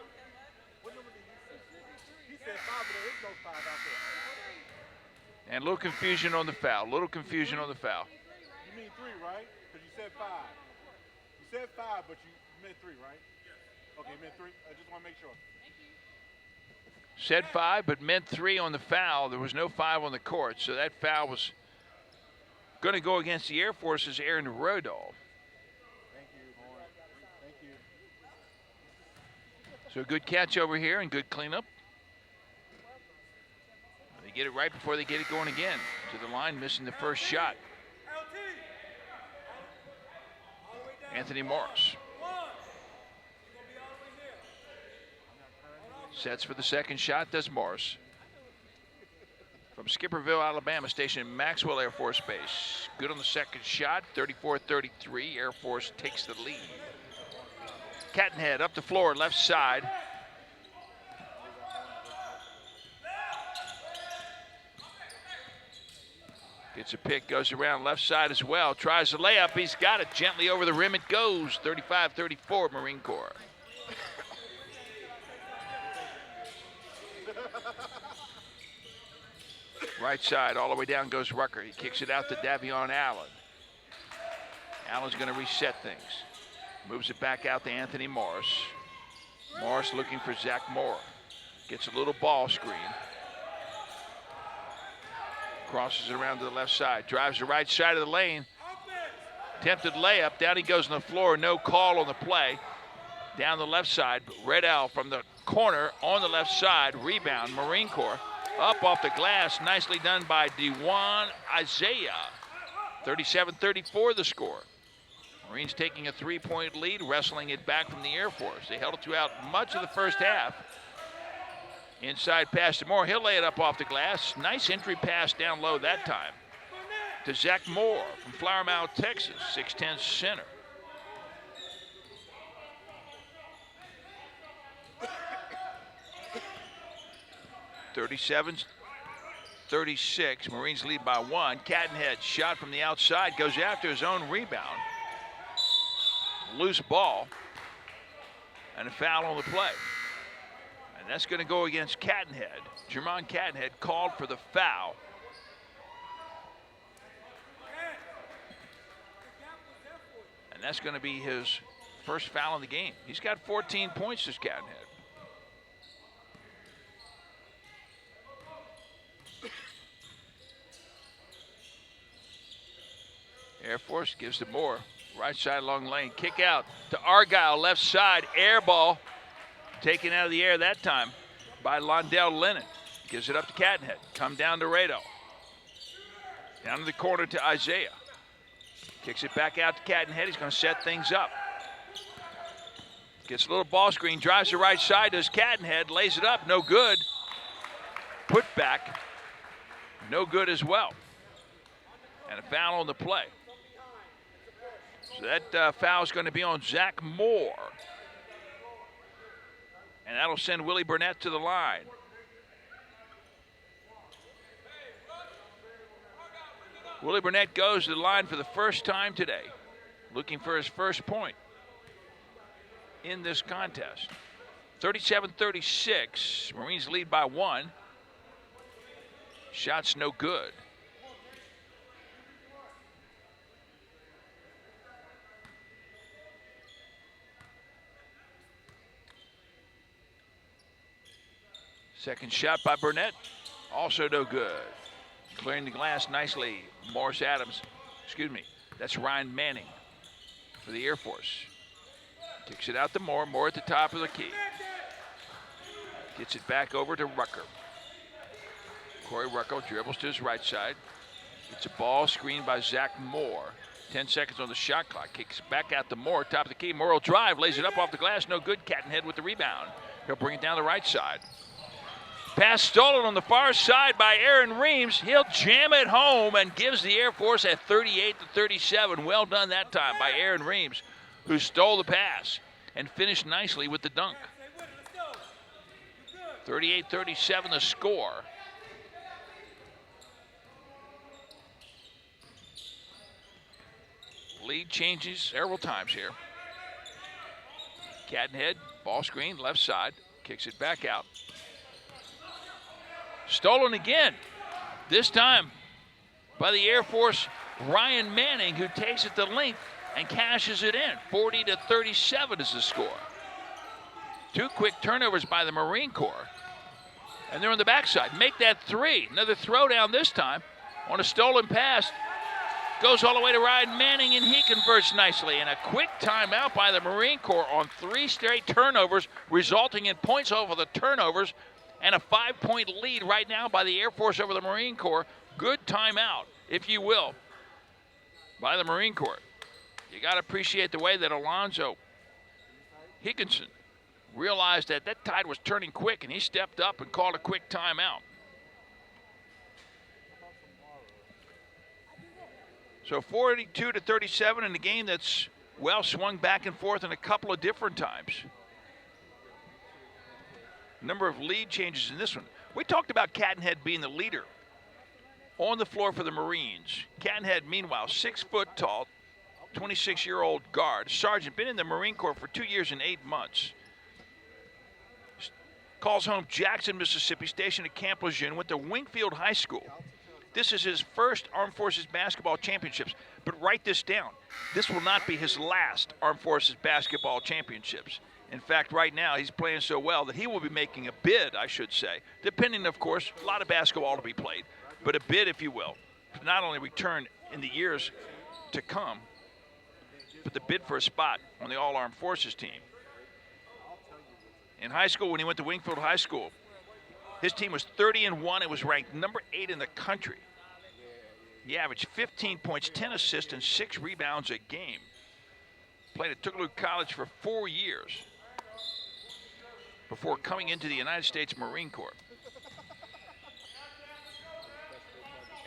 What number did he say? He said 5, but there is no 5 out there. And a little confusion on the foul. You mean 3, right? Because you said 5. You said 5, but you meant 3, right? Yes. Okay, you meant 3? I just want to make sure. Said 5, but meant 3 on the foul. There was no 5 on the court, so that foul was going to go against the Air Force's Aaron Rodol. Thank you, Horn. Thank you. So a good catch over here and good cleanup. They get it right before they get it going again. To the line, missing the first shot. Anthony Morris. Sets for the second shot, does Morris. From Skipperville, Alabama, stationed in Maxwell Air Force Base. Good on the second shot, 34-33. Air Force takes the lead. Cattenhead up the floor, left side. Gets a pick, goes around left side as well. Tries the layup, he's got it. Gently over the rim it goes. 35-34, Marine Corps. Right side, all the way down goes Rucker. He kicks it out to Davion Allen. Allen's going to reset things. Moves it back out to Anthony Morris. Morris looking for Zach Moore. Gets a little ball screen. Crosses it around to the left side. Drives the right side of the lane. Attempted layup. Down he goes on the floor. No call on the play. Down the left side. Redell from the corner on the left side. Rebound, Marine Corps. Up off the glass, nicely done by Dewan Isaiah. 37-34 the score. Marines taking a three-point lead, wrestling it back from the Air Force. They held it throughout much of the first half. Inside pass to Moore, he'll lay it up off the glass. Nice entry pass down low that time. To Zach Moore from Flower Mound, Texas, 6'10" center. 37-36. Marines lead by 1. Cadenhead shot from the outside, goes after his own rebound. Loose ball. And a foul on the play. And that's going to go against Cadenhead. Jermon Cadenhead called for the foul. And that's going to be his first foul in the game. He's got 14 points, this Cadenhead. Air Force gives to Moore. Right side long lane. Kick out to Argyle. Left side. Air ball. Taken out of the air that time by Londell Lennon. Gives it up to Cadenhead. Come down to Rado. Down to the corner to Isaiah. Kicks it back out to Cadenhead. He's going to set things up. Gets a little ball screen. Drives the right side. Does Cadenhead. Lays it up. No good. Put back. No good as well. And a foul on the play. So that foul is going to be on Zach Moore. And that'll send Willie Burnett to the line. Willie Burnett goes to the line for the first time today, looking for his first point in this contest. 37-36, Marines lead by 1. Shot's no good. Second shot by Burnett, also no good. Clearing the glass nicely, Morris Adams, that's Ryan Manning for the Air Force. Kicks it out to Moore, Moore at the top of the key. Gets it back over to Rucker. Corey Rucker dribbles to his right side. It's a ball screened by Zach Moore. 10 seconds on the shot clock, kicks it back out to Moore, top of the key. Moore will drive, lays it up off the glass, no good. Cadenhead with the rebound. He'll bring it down the right side. Pass stolen on the far side by Aaron Reams. He'll jam it home and gives the Air Force at 38-37. Well done that time by Aaron Reams, who stole the pass and finished nicely with the dunk. 38-37 the score. Lead changes several times here. Cadenhead, ball screen, left side, kicks it back out. Stolen again, this time by the Air Force, Ryan Manning, who takes it the length and cashes it in. 40-37 is the score. 2 quick turnovers by the Marine Corps. And they're on the backside. Make that 3. Another throwdown this time on a stolen pass. Goes all the way to Ryan Manning, and he converts nicely. And a quick timeout by the Marine Corps on 3 straight turnovers, resulting in points over the turnovers. And a 5-point lead right now by the Air Force over the Marine Corps. Good timeout, if you will, by the Marine Corps. You got to appreciate the way that Alonzo Higginson realized that that tide was turning quick, and he stepped up and called a quick timeout. So 42-37 in a game that's, well, swung back and forth in a couple of different times. Number of lead changes in this one. We talked about Cadenhead being the leader on the floor for the Marines. Cadenhead, meanwhile, 6 foot tall, 26-year-old guard. Sergeant, been in the Marine Corps for 2 years and 8 months. Calls home Jackson, Mississippi, stationed at Camp Lejeune, went to Wingfield High School. This is his first Armed Forces basketball championships. But write this down. This will not be his last Armed Forces basketball championships. In fact, right now, he's playing so well that he will be making a bid, I should say, depending, of course, a lot of basketball to be played, but a bid, if you will, to not only return in the years to come, but the bid for a spot on the All-Armed Forces team. In high school, when he went to Wingfield High School, his team was 30-1. It was ranked number 8 in the country. He averaged 15 points, 10 assists, and 6 rebounds a game. Played at Tougaloo College for 4 years before coming into the United States Marine Corps.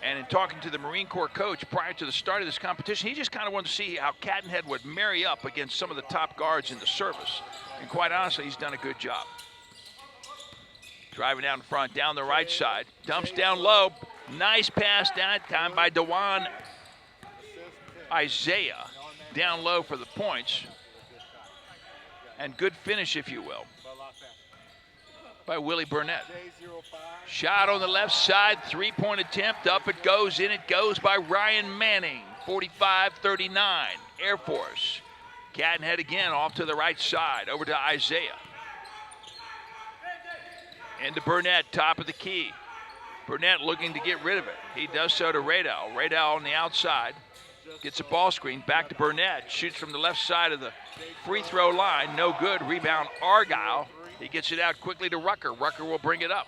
And in talking to the Marine Corps coach prior to the start of this competition, he just kind of wanted to see how Cadenhead would marry up against some of the top guards in the service. And quite honestly, he's done a good job. Driving out in front, down the right side. Dumps down low. Nice pass that time by Dewan Isaiah. Down low for the points. And good finish, if you will, by Willie Burnett. Shot on the left side, three-point attempt. Up it goes, in it goes by Ryan Manning. 45-39, Air Force. Cadenhead again off to the right side, over to Isaiah. Into Burnett, top of the key. Burnett looking to get rid of it. He does so to Radell. Radell on the outside. Gets a ball screen, back to Burnett. Shoots from the left side of the free throw line. No good. Rebound Argyle. He gets it out quickly to Rucker. Rucker will bring it up.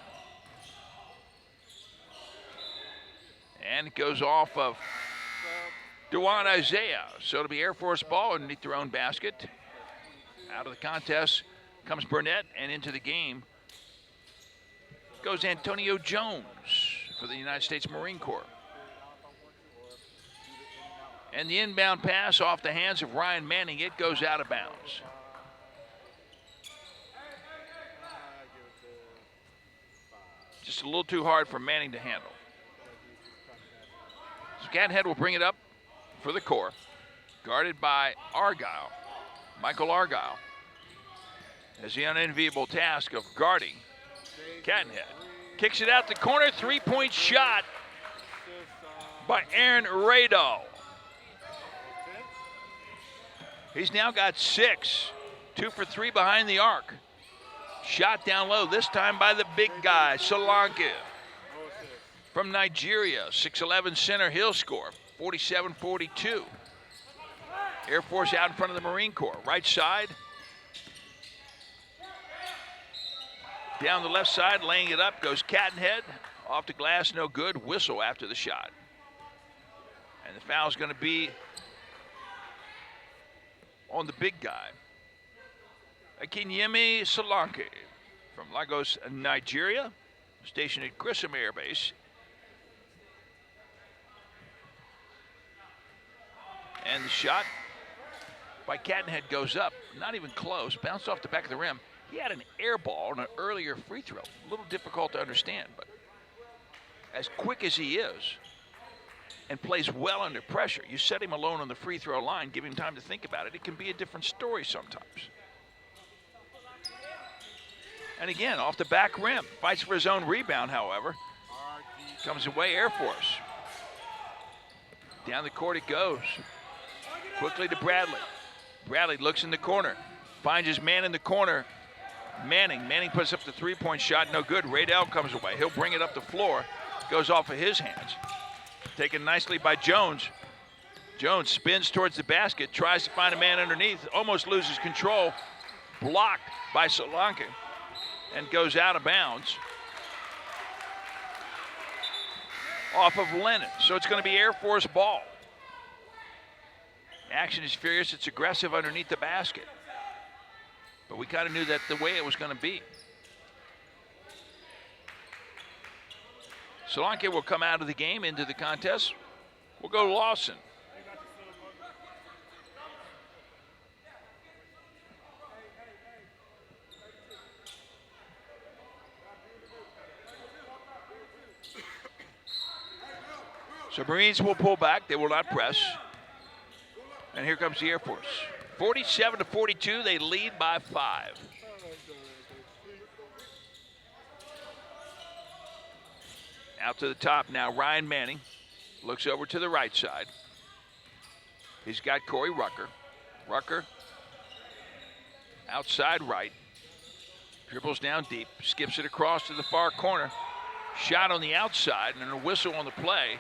And it goes off of Dewan Isaiah. So it'll be Air Force ball underneath their own basket. Out of the contest comes Burnett, and into the game goes Antonio Jones for the United States Marine Corps. And the inbound pass off the hands of Ryan Manning, it goes out of bounds. Just a little too hard for Manning to handle. So Cadenhead will bring it up for the Corps, guarded by Argyle, Michael Argyle, has the unenviable task of guarding Cadenhead. Kicks it out the corner, three-point shot by Aaron Radall. He's now got 6, 2 for 3 behind the arc. Shot down low, this time by the big guy, Solanke. From Nigeria, 6'11" center, he'll score, 47-42. Air Force out in front of the Marine Corps. Right side. Down the left side, laying it up, goes Cadenhead. Off the glass, no good. Whistle after the shot. And the foul's going to be on the big guy, Akinyemi Solanke from Lagos, Nigeria, stationed at Grissom Air Base. And the shot by Cadenhead goes up, not even close, bounced off the back of the rim. He had an air ball on an earlier free throw. A little difficult to understand, but as quick as he is and plays well under pressure, you set him alone on the free throw line, give him time to think about it, it can be a different story sometimes. And again, off the back rim, fights for his own rebound, however. Comes away, Air Force. Down the court it goes. Quickly to Bradley. Bradley looks in the corner, finds his man in the corner. Manning puts up the three-point shot, no good. Radell comes away. He'll bring it up the floor. Goes off of his hands. Taken nicely by Jones. Jones spins towards the basket, tries to find a man underneath, almost loses control. Blocked by Solanke and goes out of bounds. Off of Lennon. So it's going to be Air Force ball. Action is furious. It's aggressive underneath the basket. But we kind of knew that the way it was going to be. Solanke will come out of the game into the contest. We'll go Lawson. So Marines will pull back. They will not press. And here comes the Air Force. 47-42, they lead by 5. Out to the top now, Ryan Manning looks over to the right side. He's got Corey Rucker. Rucker, outside right, dribbles down deep, skips it across to the far corner. Shot on the outside and a whistle on the play.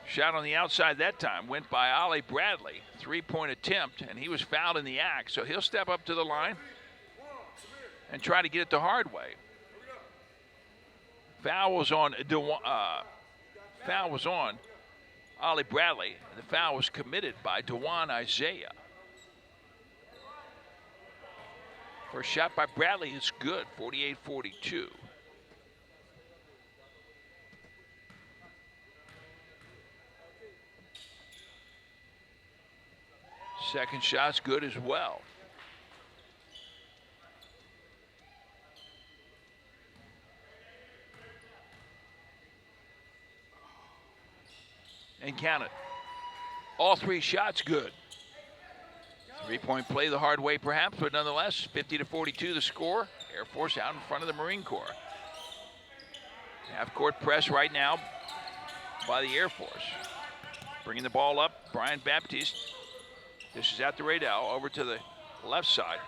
Shot on the outside that time, went by Ollie Bradley. Three-point attempt, and he was fouled in the act, so he'll step up to the line and try to get it the hard way. Foul was on Ollie Bradley. The foul was committed by Dewan Isaiah. First shot by Bradley is good, 48-42. Second shot's good as well. and count it. All 3 shots good. 3-point play the hard way perhaps, but nonetheless, 50-42 the score. Air Force out in front of the Marine Corps. Half-court press right now by the Air Force. Bringing the ball up, Brian Baptiste. This is out to Radell, over to the left side,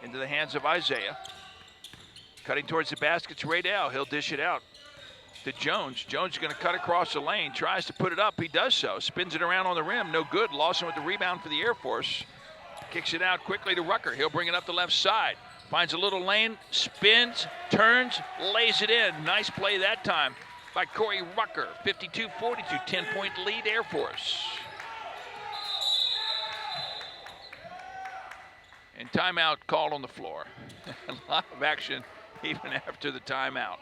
into the hands of Isaiah. Cutting towards the basket's Radell. He'll dish it out to Jones. Jones is going to cut across the lane, tries to put it up. He does so, spins it around on the rim. No good. Lawson with the rebound for the Air Force. Kicks it out quickly to Rucker. He'll bring it up the left side. Finds a little lane, spins, turns, lays it in. Nice play that time by Corey Rucker. 52-42, 10-point lead Air Force. And timeout called on the floor. A lot of action even after the timeout.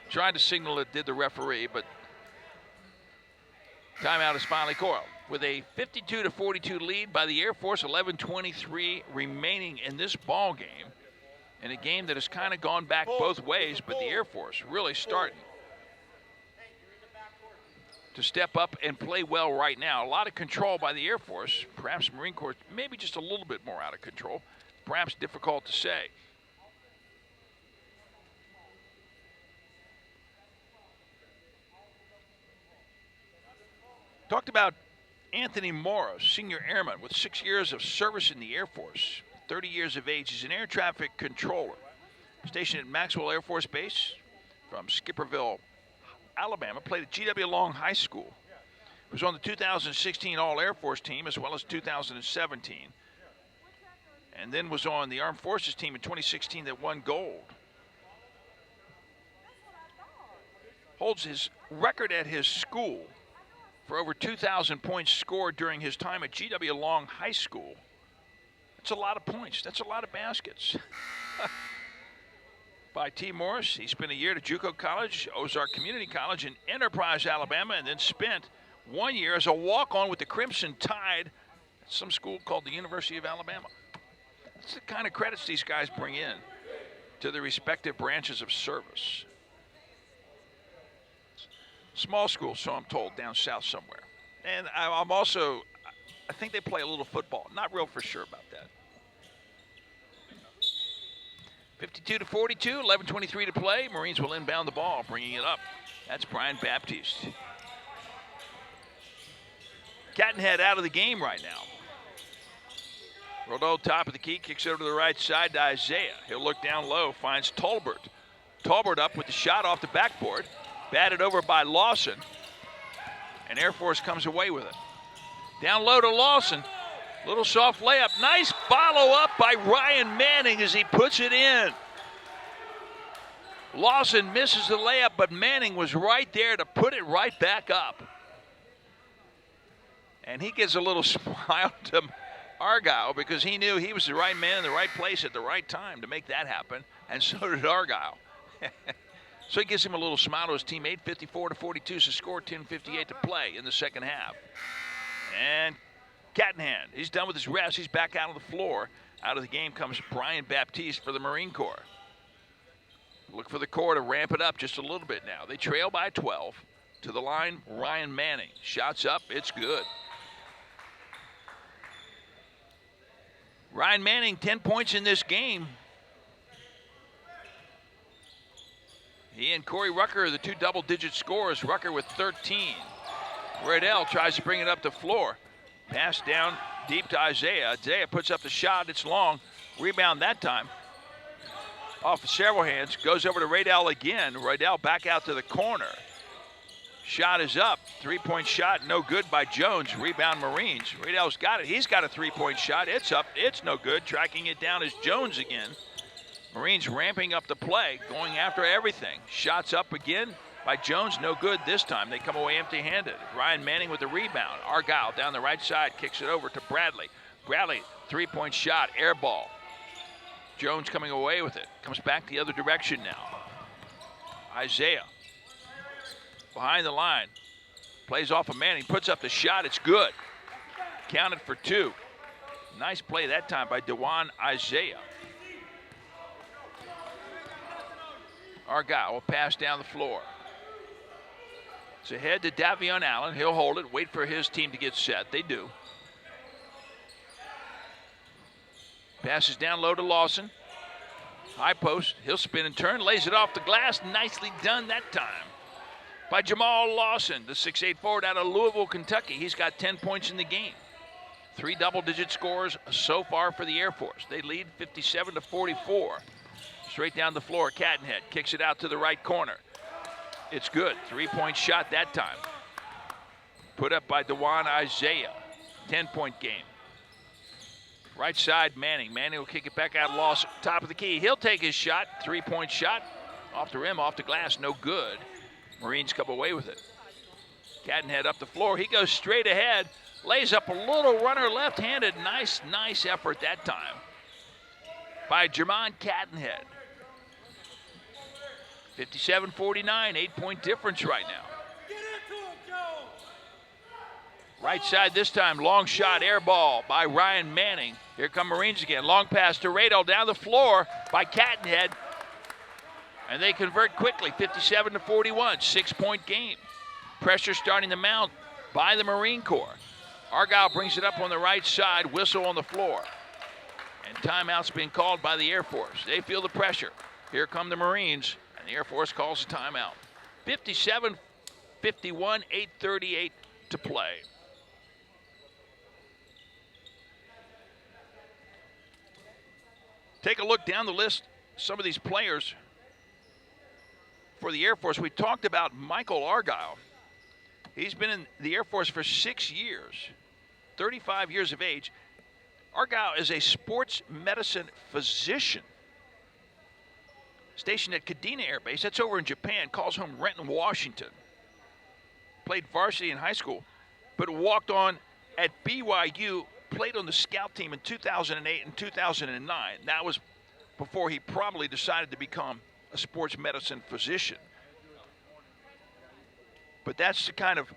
Trying to signal it did the referee, but timeout is finally called. With a 52-42 lead by the Air Force, 11:23 remaining in this ball game. In a game that has kind of gone back both ways, but the Air Force really starting to step up and play well right now. A lot of control by the Air Force. Perhaps Marine Corps maybe just a little bit more out of control. Perhaps difficult to say. Talked about Anthony Morrow, senior airman with 6 years of service in the Air Force. 30 years of age. He's an air traffic controller. Stationed at Maxwell Air Force Base from Skipperville, Alabama. Played at G.W. Long High School. Was on the 2016 All-Air Force team as well as 2017. And then was on the Armed Forces team in 2016 that won gold. Holds his record at his school for over 2,000 points scored during his time at G.W. Long High School. That's a lot of points. That's a lot of baskets. By T. Morris, he spent a year at JUCO College, Ozark Community College in Enterprise, Alabama, and then spent 1 year as a walk-on with the Crimson Tide at some school called the University of Alabama. That's the kind of credits these guys bring in to the respective branches of service. Small school, so I'm told, down south somewhere. And I'm also, I think they play a little football. Not real for sure about that. 52-42, 11:23 to play. Marines will inbound the ball, bringing it up. That's Brian Baptiste. Cattenhead out of the game right now. Rodell top of the key, kicks over to the right side to Isaiah. He'll look down low, finds Tolbert. Tolbert up with the shot off the backboard. Batted over by Lawson. And Air Force comes away with it. Down low to Lawson. Little soft layup. Nice follow-up by Ryan Manning as he puts it in. Lawson misses the layup, but Manning was right there to put it right back up. And he gives a little smile to Argyle because he knew he was the right man in the right place at the right time to make that happen, and so did Argyle. So he gives him a little smile to his teammate. 54-42 is the score, 10:58 to play in the second half. And Cattenhand, he's done with his rest. He's back out on the floor. Out of the game comes Brian Baptiste for the Marine Corps. Look for the Corps to ramp it up just a little bit now. They trail by 12. To the line, Ryan Manning. Shots up, it's good. Ryan Manning, 10 points in this game. He and Corey Rucker are the two double-digit scorers. Rucker with 13. Radell tries to bring it up the floor. Pass down deep to Isaiah. Isaiah puts up the shot. It's long. Rebound that time. Off of several hands. Goes over to Radell again. Radell back out to the corner. Shot is up. Three-point shot. No good by Jones. Rebound Marines. Radell's got it. He's got a three-point shot. It's up. It's no good. Tracking it down is Jones again. Marines ramping up the play, going after everything. Shots up again by Jones, no good this time. They come away empty-handed. Ryan Manning with the rebound. Argyle down the right side, kicks it over to Bradley. Bradley, three-point shot, air ball. Jones coming away with it. Comes back the other direction now. Isaiah, behind the line. Plays off of Manning, puts up the shot, it's good. Counted for two. Nice play that time by Dewan Isaiah. Argyle will pass down the floor. It's ahead to Davion Allen. He'll hold it, wait for his team to get set. They do. Passes down low to Lawson. High post. He'll spin and turn, lays it off the glass. Nicely done that time by Jamal Lawson, the 6'8" forward out of Louisville, Kentucky. He's got 10 points in the game. 3 double-digit scores so far for the Air Force. They lead 57-44. Straight down the floor, Cadenhead kicks it out to the right corner. It's good. 3-point shot that time. Put up by Dewan Isaiah. 10-point game. Right side, Manning. Manning will kick it back out, Lawson. Top of the key. He'll take his shot. 3-point shot. Off the rim, off the glass, no good. Marines come away with it. Cadenhead up the floor. He goes straight ahead. Lays up a little runner left-handed. Nice effort that time by Jermon Cadenhead. 57-49, 8-point difference right now. Right side this time, long shot, air ball by Ryan Manning. Here come Marines again. Long pass to Radel down the floor by Cadenhead. And they convert quickly, 57-41, 6-point game. Pressure starting to mount by the Marine Corps. Argyle brings it up on the right side, whistle on the floor. And timeout's being called by the Air Force. They feel the pressure. Here come the Marines, and the Air Force calls a timeout. 57-51, 8:38 to play. Take a look down the list, some of these players for the Air Force. We talked about Michael Argyle. He's been in the Air Force for 6 years, 35 years of age. Argyle is a sports medicine physician stationed at Kadena Air Base. That's over in Japan. Calls home Renton, Washington. Played varsity in high school, but walked on at BYU. Played on the scout team in 2008 and 2009. That was before he probably decided to become a sports medicine physician. But that's the kind of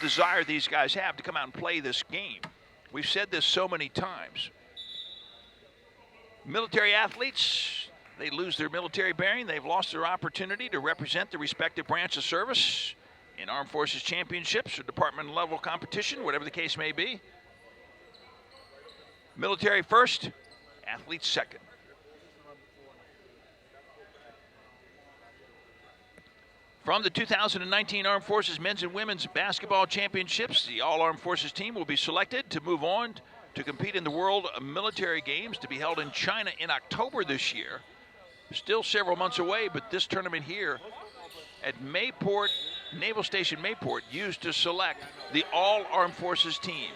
desire these guys have to come out and play this game. We've said this so many times. Military athletes, they lose their military bearing. They've lost their opportunity to represent the respective branch of service in Armed Forces championships or department level competition, whatever the case may be. Military first, athletes second. From the 2019 Armed Forces Men's and Women's Basketball Championships, the All-Armed Forces team will be selected to move on to compete in the World Military Games to be held in China in October this year. Still several months away, but this tournament here at Mayport, Naval Station Mayport, used to select the All-Armed Forces team.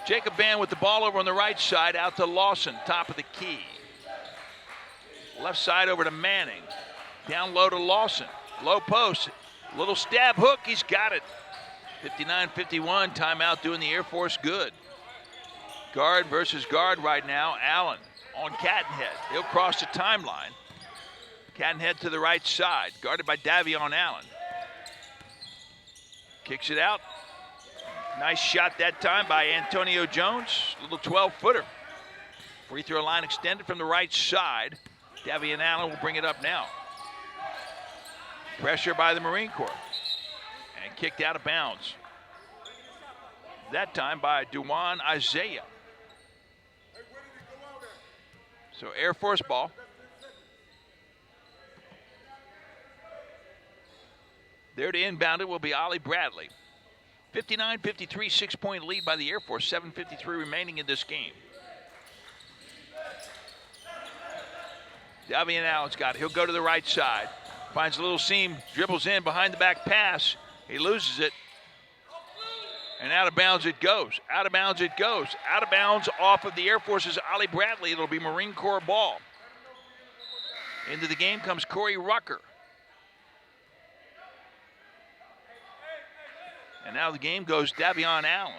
Jacob Band with the ball over on the right side, out to Lawson, top of the key. Left side over to Manning. Down low to Lawson. Low post. Little stab hook. He's got it. 59-51. Timeout doing the Air Force good. Guard versus guard right now. Allen on Cadenhead. He'll cross the timeline. Cadenhead to the right side. Guarded by Davion Allen. Kicks it out. Nice shot that time by Antonio Jones. Little 12-footer. Free throw line extended from the right side. Davion Allen will bring it up now. Pressure by the Marine Corps. And kicked out of bounds. That time by Dewan Isaiah. So Air Force ball. There to inbound it will be Ollie Bradley. 59-53, 6-point lead by the Air Force. 7:53 remaining in this game. Davion Allen's got it. He'll go to the right side. Finds a little seam, dribbles in behind the back pass. He loses it. And out of bounds it goes. Out of bounds it goes. Out of bounds off of the Air Force's Ollie Bradley. It'll be Marine Corps ball. Into the game comes Corey Rucker. And now the game goes Davion Allen.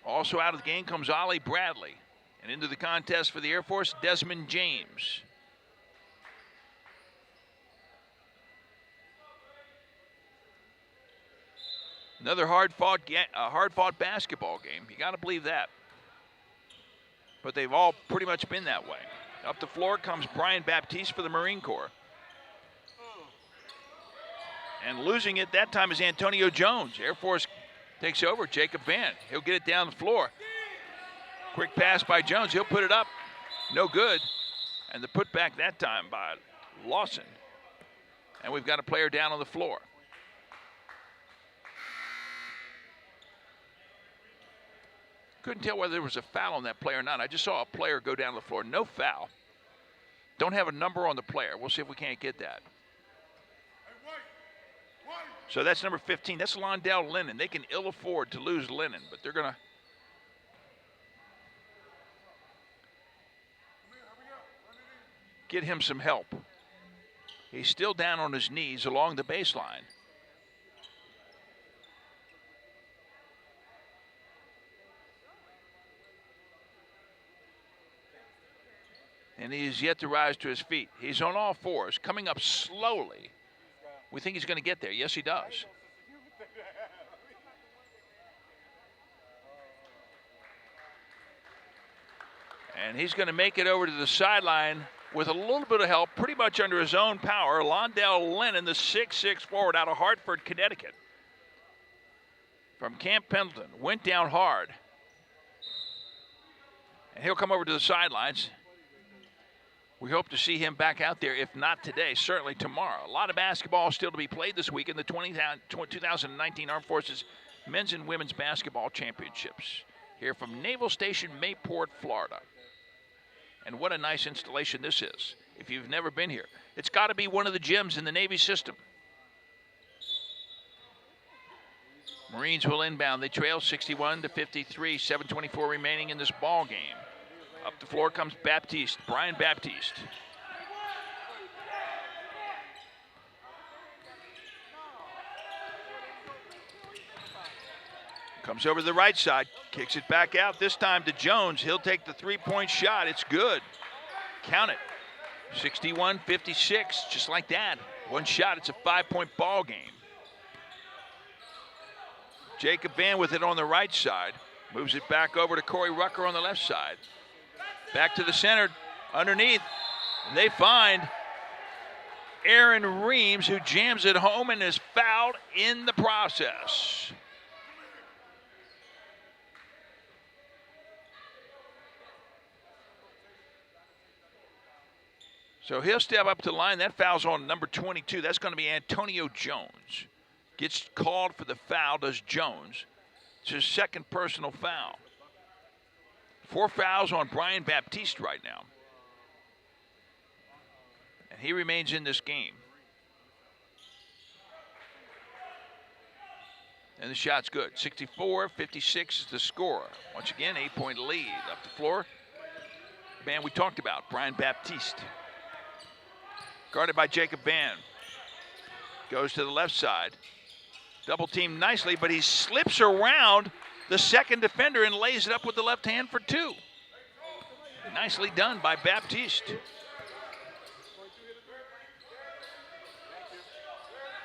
Also out of the game comes Ollie Bradley. And into the contest for the Air Force, Desmond James. Another hard-fought basketball game. You got to believe that. But they've all pretty much been that way. Up the floor comes Brian Baptiste for the Marine Corps. And losing it that time is Antonio Jones. Air Force takes over. Jacob Van. He'll get it down the floor. Quick pass by Jones. He'll put it up. No good. And the putback that time by Lawson. And we've got a player down on the floor. Couldn't tell whether there was a foul on that player or not. I just saw a player go down the floor. No foul. Don't have a number on the player. We'll see if we can't get that. So that's number 15. That's Londell Lennon. They can ill afford to lose Lennon, but they're going to get him some help. He's still down on his knees along the baseline. And he is yet to rise to his feet. He's on all fours, coming up slowly. We think he's going to get there. Yes, he does. And he's going to make it over to the sideline with a little bit of help, pretty much under his own power. Londell Lennon, the 6'6" forward out of Hartford, Connecticut. From Camp Pendleton, went down hard. And he'll come over to the sidelines. We hope to see him back out there, if not today, certainly tomorrow. A lot of basketball still to be played this week in the 2019 Armed Forces Men's and Women's Basketball Championships here from Naval Station Mayport, Florida. And what a nice installation this is. If you've never been here, it's got to be one of the gyms in the Navy system. Marines will inbound. They trail 61-53, 7:24 remaining in this ball game. Up the floor comes Baptiste, Brian Baptiste. Comes over to the right side, kicks it back out, this time to Jones. He'll take the three-point shot. It's good. Count it. 61-56, just like that. One shot, it's a 5-point ball game. Jacob Van with it on the right side. Moves it back over to Corey Rucker on the left side. Back to the center, underneath. And they find Aaron Reams, who jams it home and is fouled in the process. So he'll step up to the line. That foul's on number 22. That's going to be Antonio Jones. Gets called for the foul, does Jones. It's his second personal foul. 4 fouls on Brian Baptiste right now. And he remains in this game. And the shot's good. 64-56 is the score. Once again, 8-point lead. Up the floor. Man, we talked about Brian Baptiste. Guarded by Jacob Van. Goes to the left side. Double teamed nicely, but he slips around the second defender and lays it up with the left hand for 2. Nicely done by Baptiste.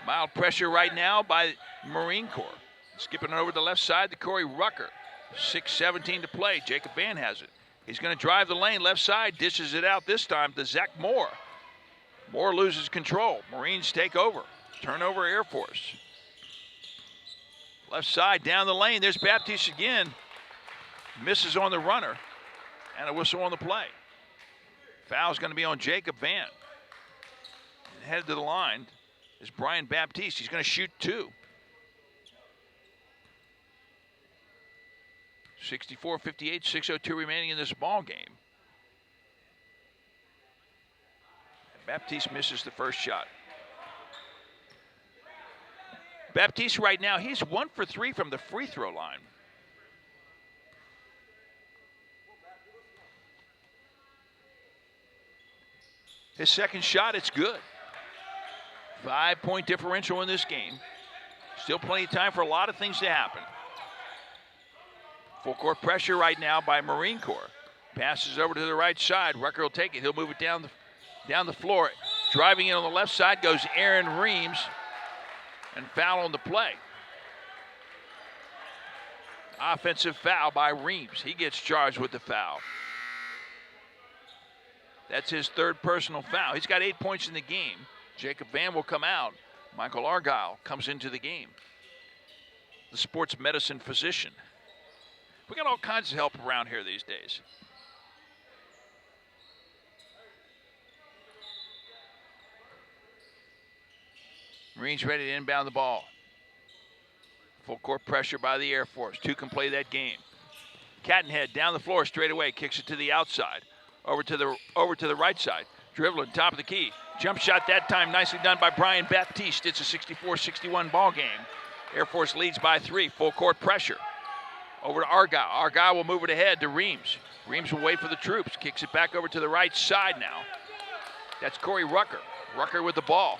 Mild pressure right now by Marine Corps. Skipping it over the left side to Corey Rucker. 6:17 to play. Jacob Van has it. He's going to drive the lane left side, dishes it out this time to Zach Moore. Moore loses control. Marines take over. Turnover Air Force. Left side down the lane. There's Baptiste again. Misses on the runner. And a whistle on the play. Foul's going to be on Jacob Van. And headed to the line is Brian Baptiste. He's going to shoot 2. 64-58, 6:02 remaining in this ball game. Baptiste misses the first shot. Baptiste right now, he's 1 for 3 from the free throw line. His second shot, it's good. 5-point differential in this game. Still plenty of time for a lot of things to happen. Full court pressure right now by Marine Corps. Passes over to the right side. Rucker will take it. He'll move it down the floor. Driving in on the left side goes Aaron Reams. And foul on the play. Offensive foul by Reams. He gets charged with the foul. That's his third personal foul. He's got 8 points in the game. Jacob Van will come out. Michael Argyle comes into the game. The sports medicine physician. We got all kinds of help around here these days. Marines ready to inbound the ball. Full court pressure by the Air Force. Two can play that game. Cattenhead down the floor straight away, kicks it to the outside. Over to the right side. Dribbling, top of the key. Jump shot that time, nicely done by Brian Baptiste. It's a 64-61 ball game. Air Force leads by 3. Full court pressure. Over to Argyle. Argyle will move it ahead to Reams. Reams will wait for the troops. Kicks it back over to the right side now. That's Corey Rucker. Rucker with the ball.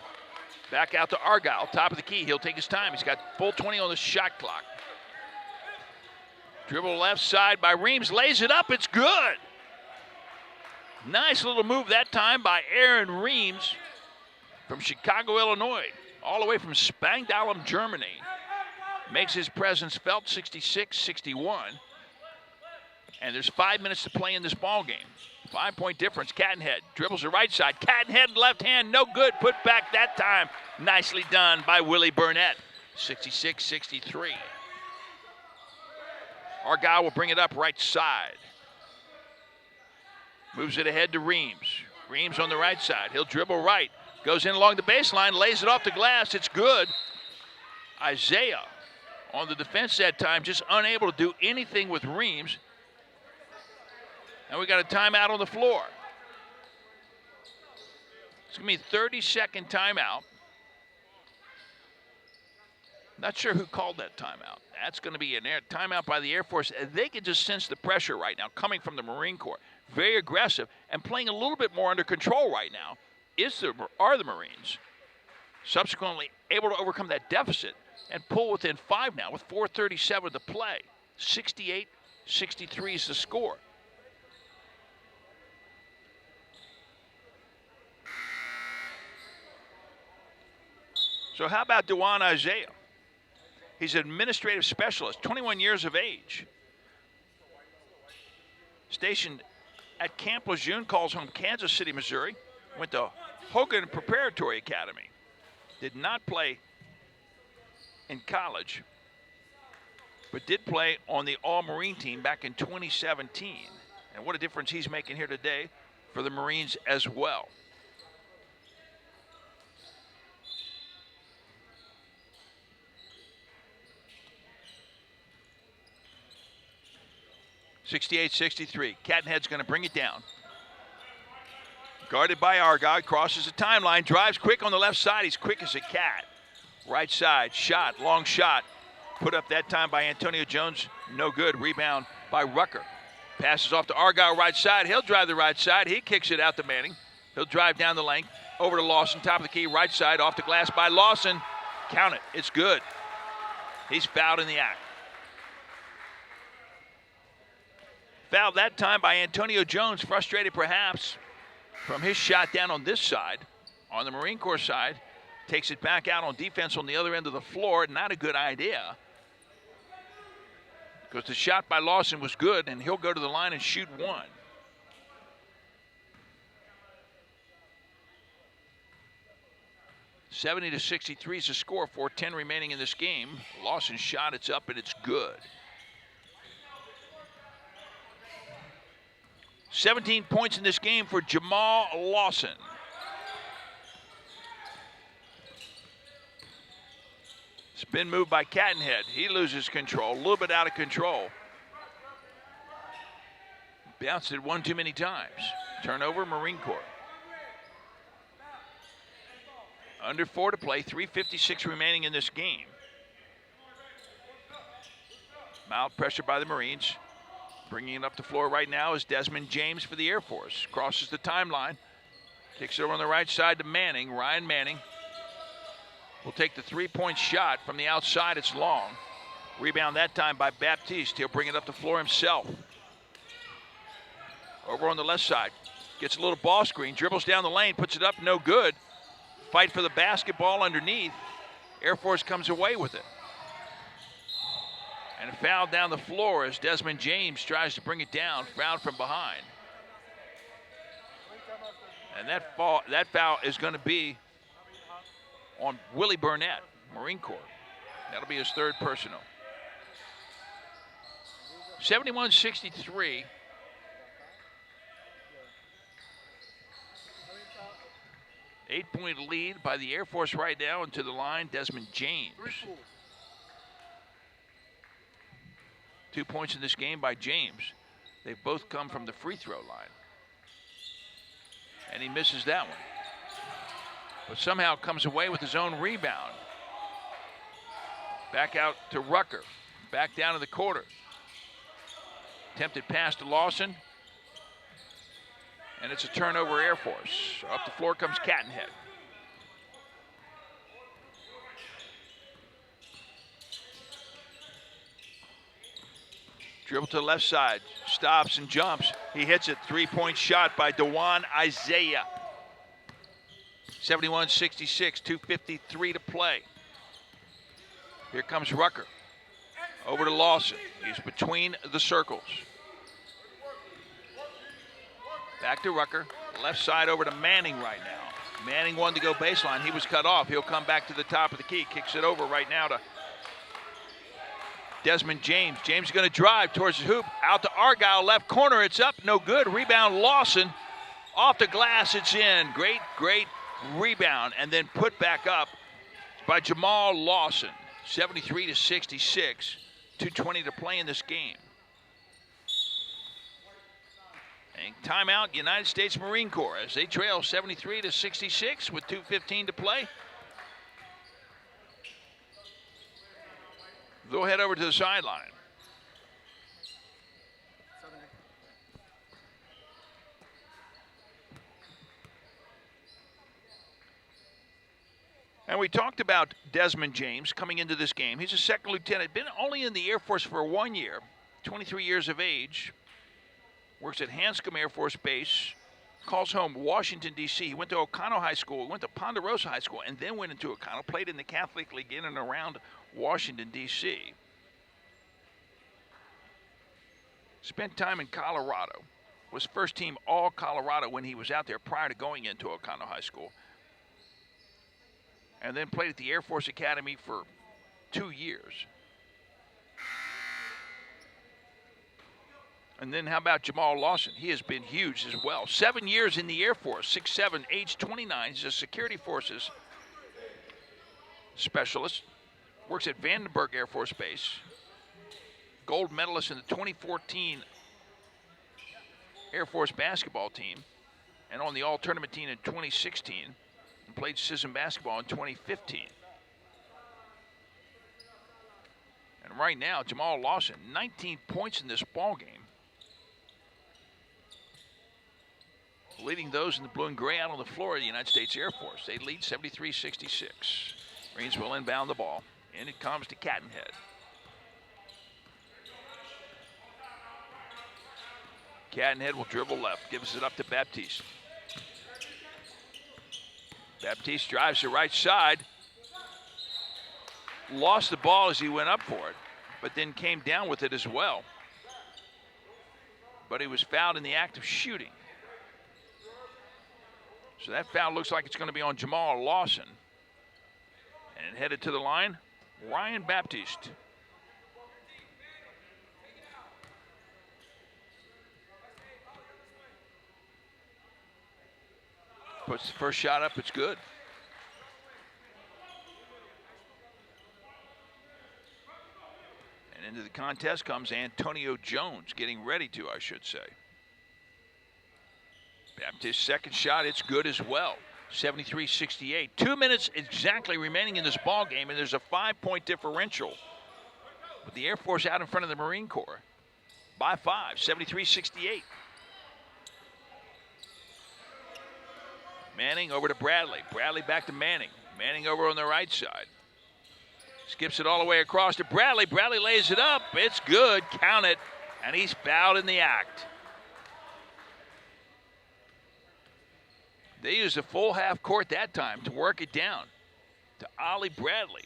Back out to Argyle, top of the key. He'll take his time. He's got full 20 on the shot clock. Dribble left side by Reams. Lays it up. It's good. Nice little move that time by Aaron Reams from Chicago, Illinois. All the way from Spangdahlem, Germany. Makes his presence felt, 66-61. And there's 5 minutes to play in this ball game. 5-point difference. Cattenhead dribbles the right side. Cattenhead left hand, no good. Put back that time. Nicely done by Willie Burnett. 66-63. Argyle will bring it up right side. Moves it ahead to Reams. Reams on the right side. He'll dribble right. Goes in along the baseline, lays it off the glass. It's good. Isaiah on the defense that time, just unable to do anything with Reams. And we got a timeout on the floor. It's going to be a 30-second timeout. Not sure who called that timeout. That's going to be a timeout by the Air Force. They can just sense the pressure right now coming from the Marine Corps. Very aggressive and playing a little bit more under control right now are the Marines. Subsequently able to overcome that deficit and pull within 5 now with 4:37 to play. 68-63 is the score. So how about Dewan Isaiah? He's an administrative specialist, 21 years of age. Stationed at Camp Lejeune, calls home Kansas City, Missouri. Went to Hogan Preparatory Academy. Did not play in college, but did play on the All-Marine team back in 2017. And what a difference he's making here today for the Marines as well. (68-63). Cattenhead's going to bring it down. Guarded by Argyle, crosses the timeline, drives quick on the left side. He's quick as a cat. Right side, shot, long shot. Put up that time by Antonio Jones, no good. Rebound by Rucker. Passes off to Argyle, right side. He'll drive the right side. He kicks it out to Manning. He'll drive down the length, over to Lawson, top of the key, right side, off the glass by Lawson. Count it, it's good. He's fouled in the act. Fouled that time by Antonio Jones, frustrated perhaps from his shot down on this side. On the Marine Corps side, takes it back out on defense on the other end of the floor. Not a good idea, because the shot by Lawson was good, and he'll go to the line and shoot one. (70-63) is the score. 4:10 remaining in this game. Lawson's shot, it's up and it's good. 17 points in this game for Jamal Lawson. Spin move by Cattenhead. He loses control, a little bit out of control. Bounced it one too many times. Turnover, Marine Corps. Under 4 to play, 3:56 remaining in this game. Mild pressure by the Marines. Bringing it up the floor right now is Desmond James for the Air Force. Crosses the timeline. Kicks it over on the right side to Manning. Ryan Manning will take the three-point shot from the outside. It's long. Rebound that time by Baptiste. He'll bring it up the floor himself. Over on the left side. Gets a little ball screen. Dribbles down the lane. Puts it up. No good. Fight for the basketball underneath. Air Force comes away with it. And a foul down the floor as Desmond James tries to bring it down. Fouled from behind. And that foul is going to be on Willie Burnett, Marine Corps. That'll be his third personal. 71-63. Eight-point lead by the Air Force right now, and to the line, Desmond James. 2 points in this game by James. They've both come from the free throw line. And he misses that one. But somehow comes away with his own rebound. Back out to Rucker. Back down to the quarter. Attempted pass to Lawson. And it's a turnover, Air Force. Up the floor comes Cattenhead. Dribble to the left side, stops and jumps. He hits it, three-point shot by DeJuan Isaiah. 71-66, 2:53 to play. Here comes Rucker. Over to Lawson. He's between the circles. Back to Rucker. Left side over to Manning right now. Manning wanted to go baseline. He was cut off. He'll come back to the top of the key. Kicks it over right now to Desmond James. James is going to drive towards the hoop. Out to Argyle, left corner. It's up, no good. Rebound Lawson. Off the glass, it's in. Great rebound. And then put back up by Jamal Lawson. 73-66. 2:20 to play in this game. And timeout, United States Marine Corps as they trail 73-66 with 2:15 to play. They'll head over to the sideline. And we talked about Desmond James coming into this game. He's a second lieutenant, been only in the Air Force for 1 year, 23 years of age. Works at Hanscom Air Force Base, calls home Washington, D.C. He went to O'Connell High School, went to Ponderosa High School, and then went into O'Connell, played in the Catholic League in and around Washington, D.C. Spent time in Colorado. Was first team All Colorado when he was out there prior to going into O'Connell High School. And then played at the Air Force Academy for 2 years. And then how about Jamal Lawson? He has been huge as well. 7 years in the Air Force, 6'7", age 29. He's a security forces specialist. Works at Vandenberg Air Force Base. Gold medalist in the 2014 Air Force basketball team. And on the all-tournament team in 2016. And played Sism basketball in 2015. And right now, Jamal Lawson, 19 points in this ball game. Leading those in the blue and gray out on the floor of the United States Air Force. They lead 73-66. Marines will inbound the ball. And it comes to Cattenhead. Cattenhead will dribble left, gives it up to Baptiste. Baptiste drives the right side. Lost the ball as he went up for it, but then came down with it as well. But he was fouled in the act of shooting. So that foul looks like it's going to be on Jamal Lawson. And headed to the line, Ryan Baptiste. Puts the first shot up, it's good. And into the contest comes Antonio Jones, getting ready to, I should say. Baptiste's second shot, it's good as well. 73-68. 2 minutes exactly remaining in this ball game, and there's a 5-point differential. With the Air Force out in front of the Marine Corps by 5, 73-68. Manning over to Bradley. Bradley back to Manning. Manning over on the right side. Skips it all the way across to Bradley. Bradley lays it up. It's good. Count it. And he's fouled in the act. They used a full half court that time to work it down to Ollie Bradley,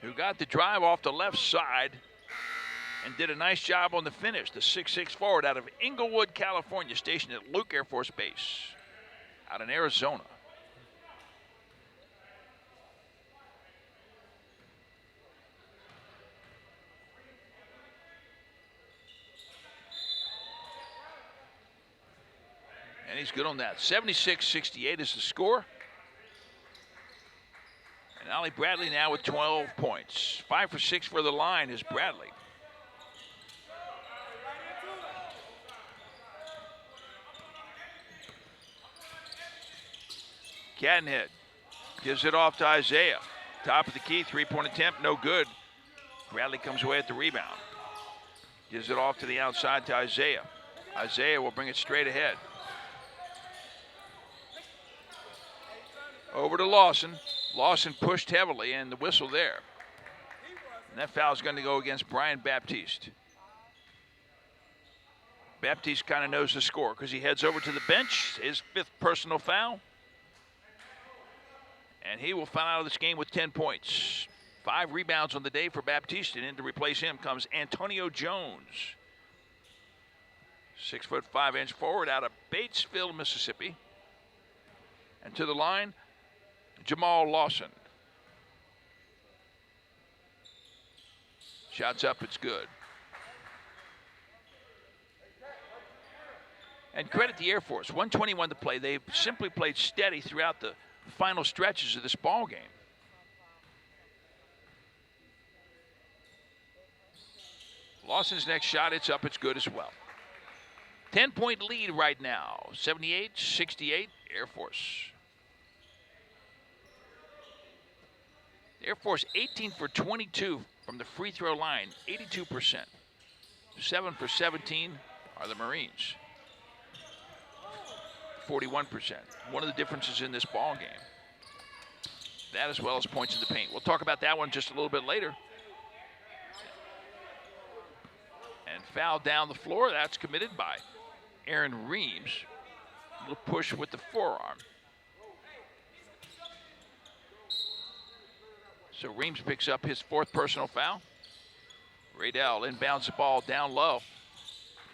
who got the drive off the left side and did a nice job on the finish. The 6'6" forward out of Inglewood, California, stationed at Luke Air Force Base. out in Arizona. And he's good on that. 76-68 is the score. And Ollie Bradley now with 12 points. 5 for 6 for the line is Bradley. Cadenhead gives it off to Isaiah. Top of the key, three-point attempt, no good. Bradley comes away at the rebound. Gives it off to the outside to Isaiah. Isaiah will bring it straight ahead. Over to Lawson. Lawson pushed heavily, and the whistle there. And that foul is going to go against Brian Baptiste. Baptiste kind of knows the score because he heads over to the bench, his 5th personal foul. And he will foul out of this game with 10 points. 5 rebounds on the day for Baptiste, and in to replace him comes Antonio Jones. 6'5" forward out of Batesville, Mississippi. And to the line, Jamal Lawson. Shots up, it's good. And credit the Air Force, 121 to play. They've simply played steady throughout the final stretches of this ball game. Lawson's next shot, it's up, it's good as well. 10-point lead right now, 78-68, Air Force. Air Force 18 for 22 from the free throw line, 82%. 7 for 17 are the Marines. 41%. One of the differences in this ball game. That as well as points in the paint. We'll talk about that one just a little bit later. And foul down the floor, that's committed by Aaron Reeves. A little push with the forearm. So Reeves picks up his 4th personal foul. Raydell inbounds the ball down low.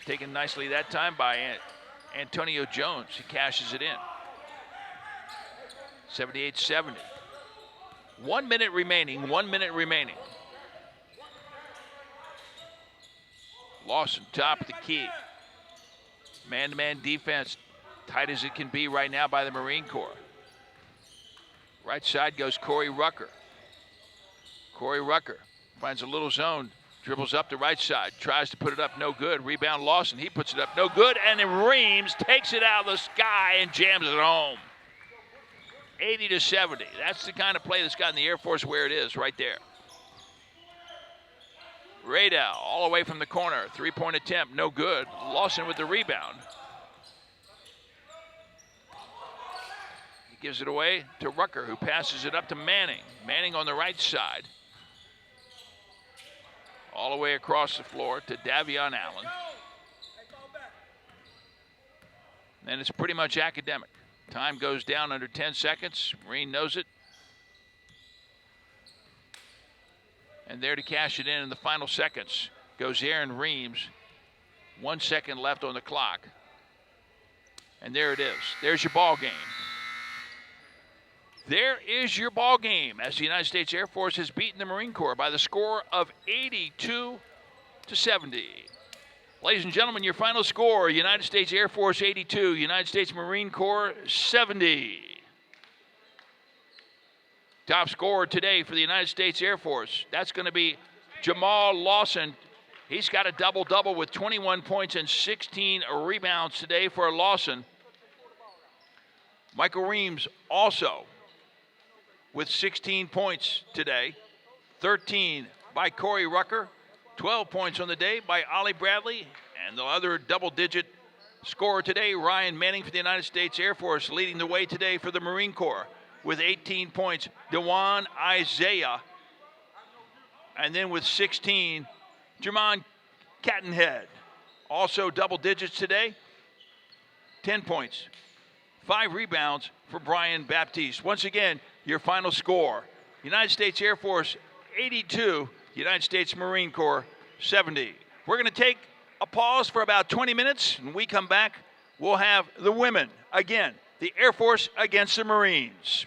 Taken nicely that time by Antonio Jones. He cashes it in. 78-70. 1 minute remaining, 1 minute remaining. Lawson, top of the key. Man-to-man defense, tight as it can be right now by the Marine Corps. Right side goes Corey Rucker. Corey Rucker finds a little zone, dribbles up the right side, tries to put it up, no good. Rebound Lawson, he puts it up, no good, and then Reeves takes it out of the sky and jams it home. 80-70. That's the kind of play that's gotten the Air Force where it is right there. Raydell all the way from the corner, 3-point attempt, no good. Lawson with the rebound. He gives it away to Rucker, who passes it up to Manning. Manning on the right side. All the way across the floor to Davion Allen. And it's pretty much academic. Time goes down under 10 seconds. Marine knows it. And there to cash it in the final seconds goes Aaron Reeves. 1 second left on the clock. And there it is. There's your ball game. There is your ball game as the United States Air Force has beaten the Marine Corps by the score of 82-70. Ladies and gentlemen, your final score, United States Air Force 82, United States Marine Corps 70. Top scorer today for the United States Air Force, that's going to be Jamal Lawson. He's got a double-double with 21 points and 16 rebounds today for Lawson. Michael Reeves also with 16 points today, 13 by Corey Rucker, 12 points on the day by Ollie Bradley, and the other double-digit scorer today, Ryan Manning for the United States Air Force, leading the way today for the Marine Corps with 18 points, Dewan Isaiah, and then with 16, Jermon Cadenhead, also double digits today, 10 points, 5 rebounds for Brian Baptiste. Once again, your final score, United States Air Force 82, United States Marine Corps 70. We're going to take a pause for about 20 minutes. When we come back, we'll have the women again the Air Force against the Marines.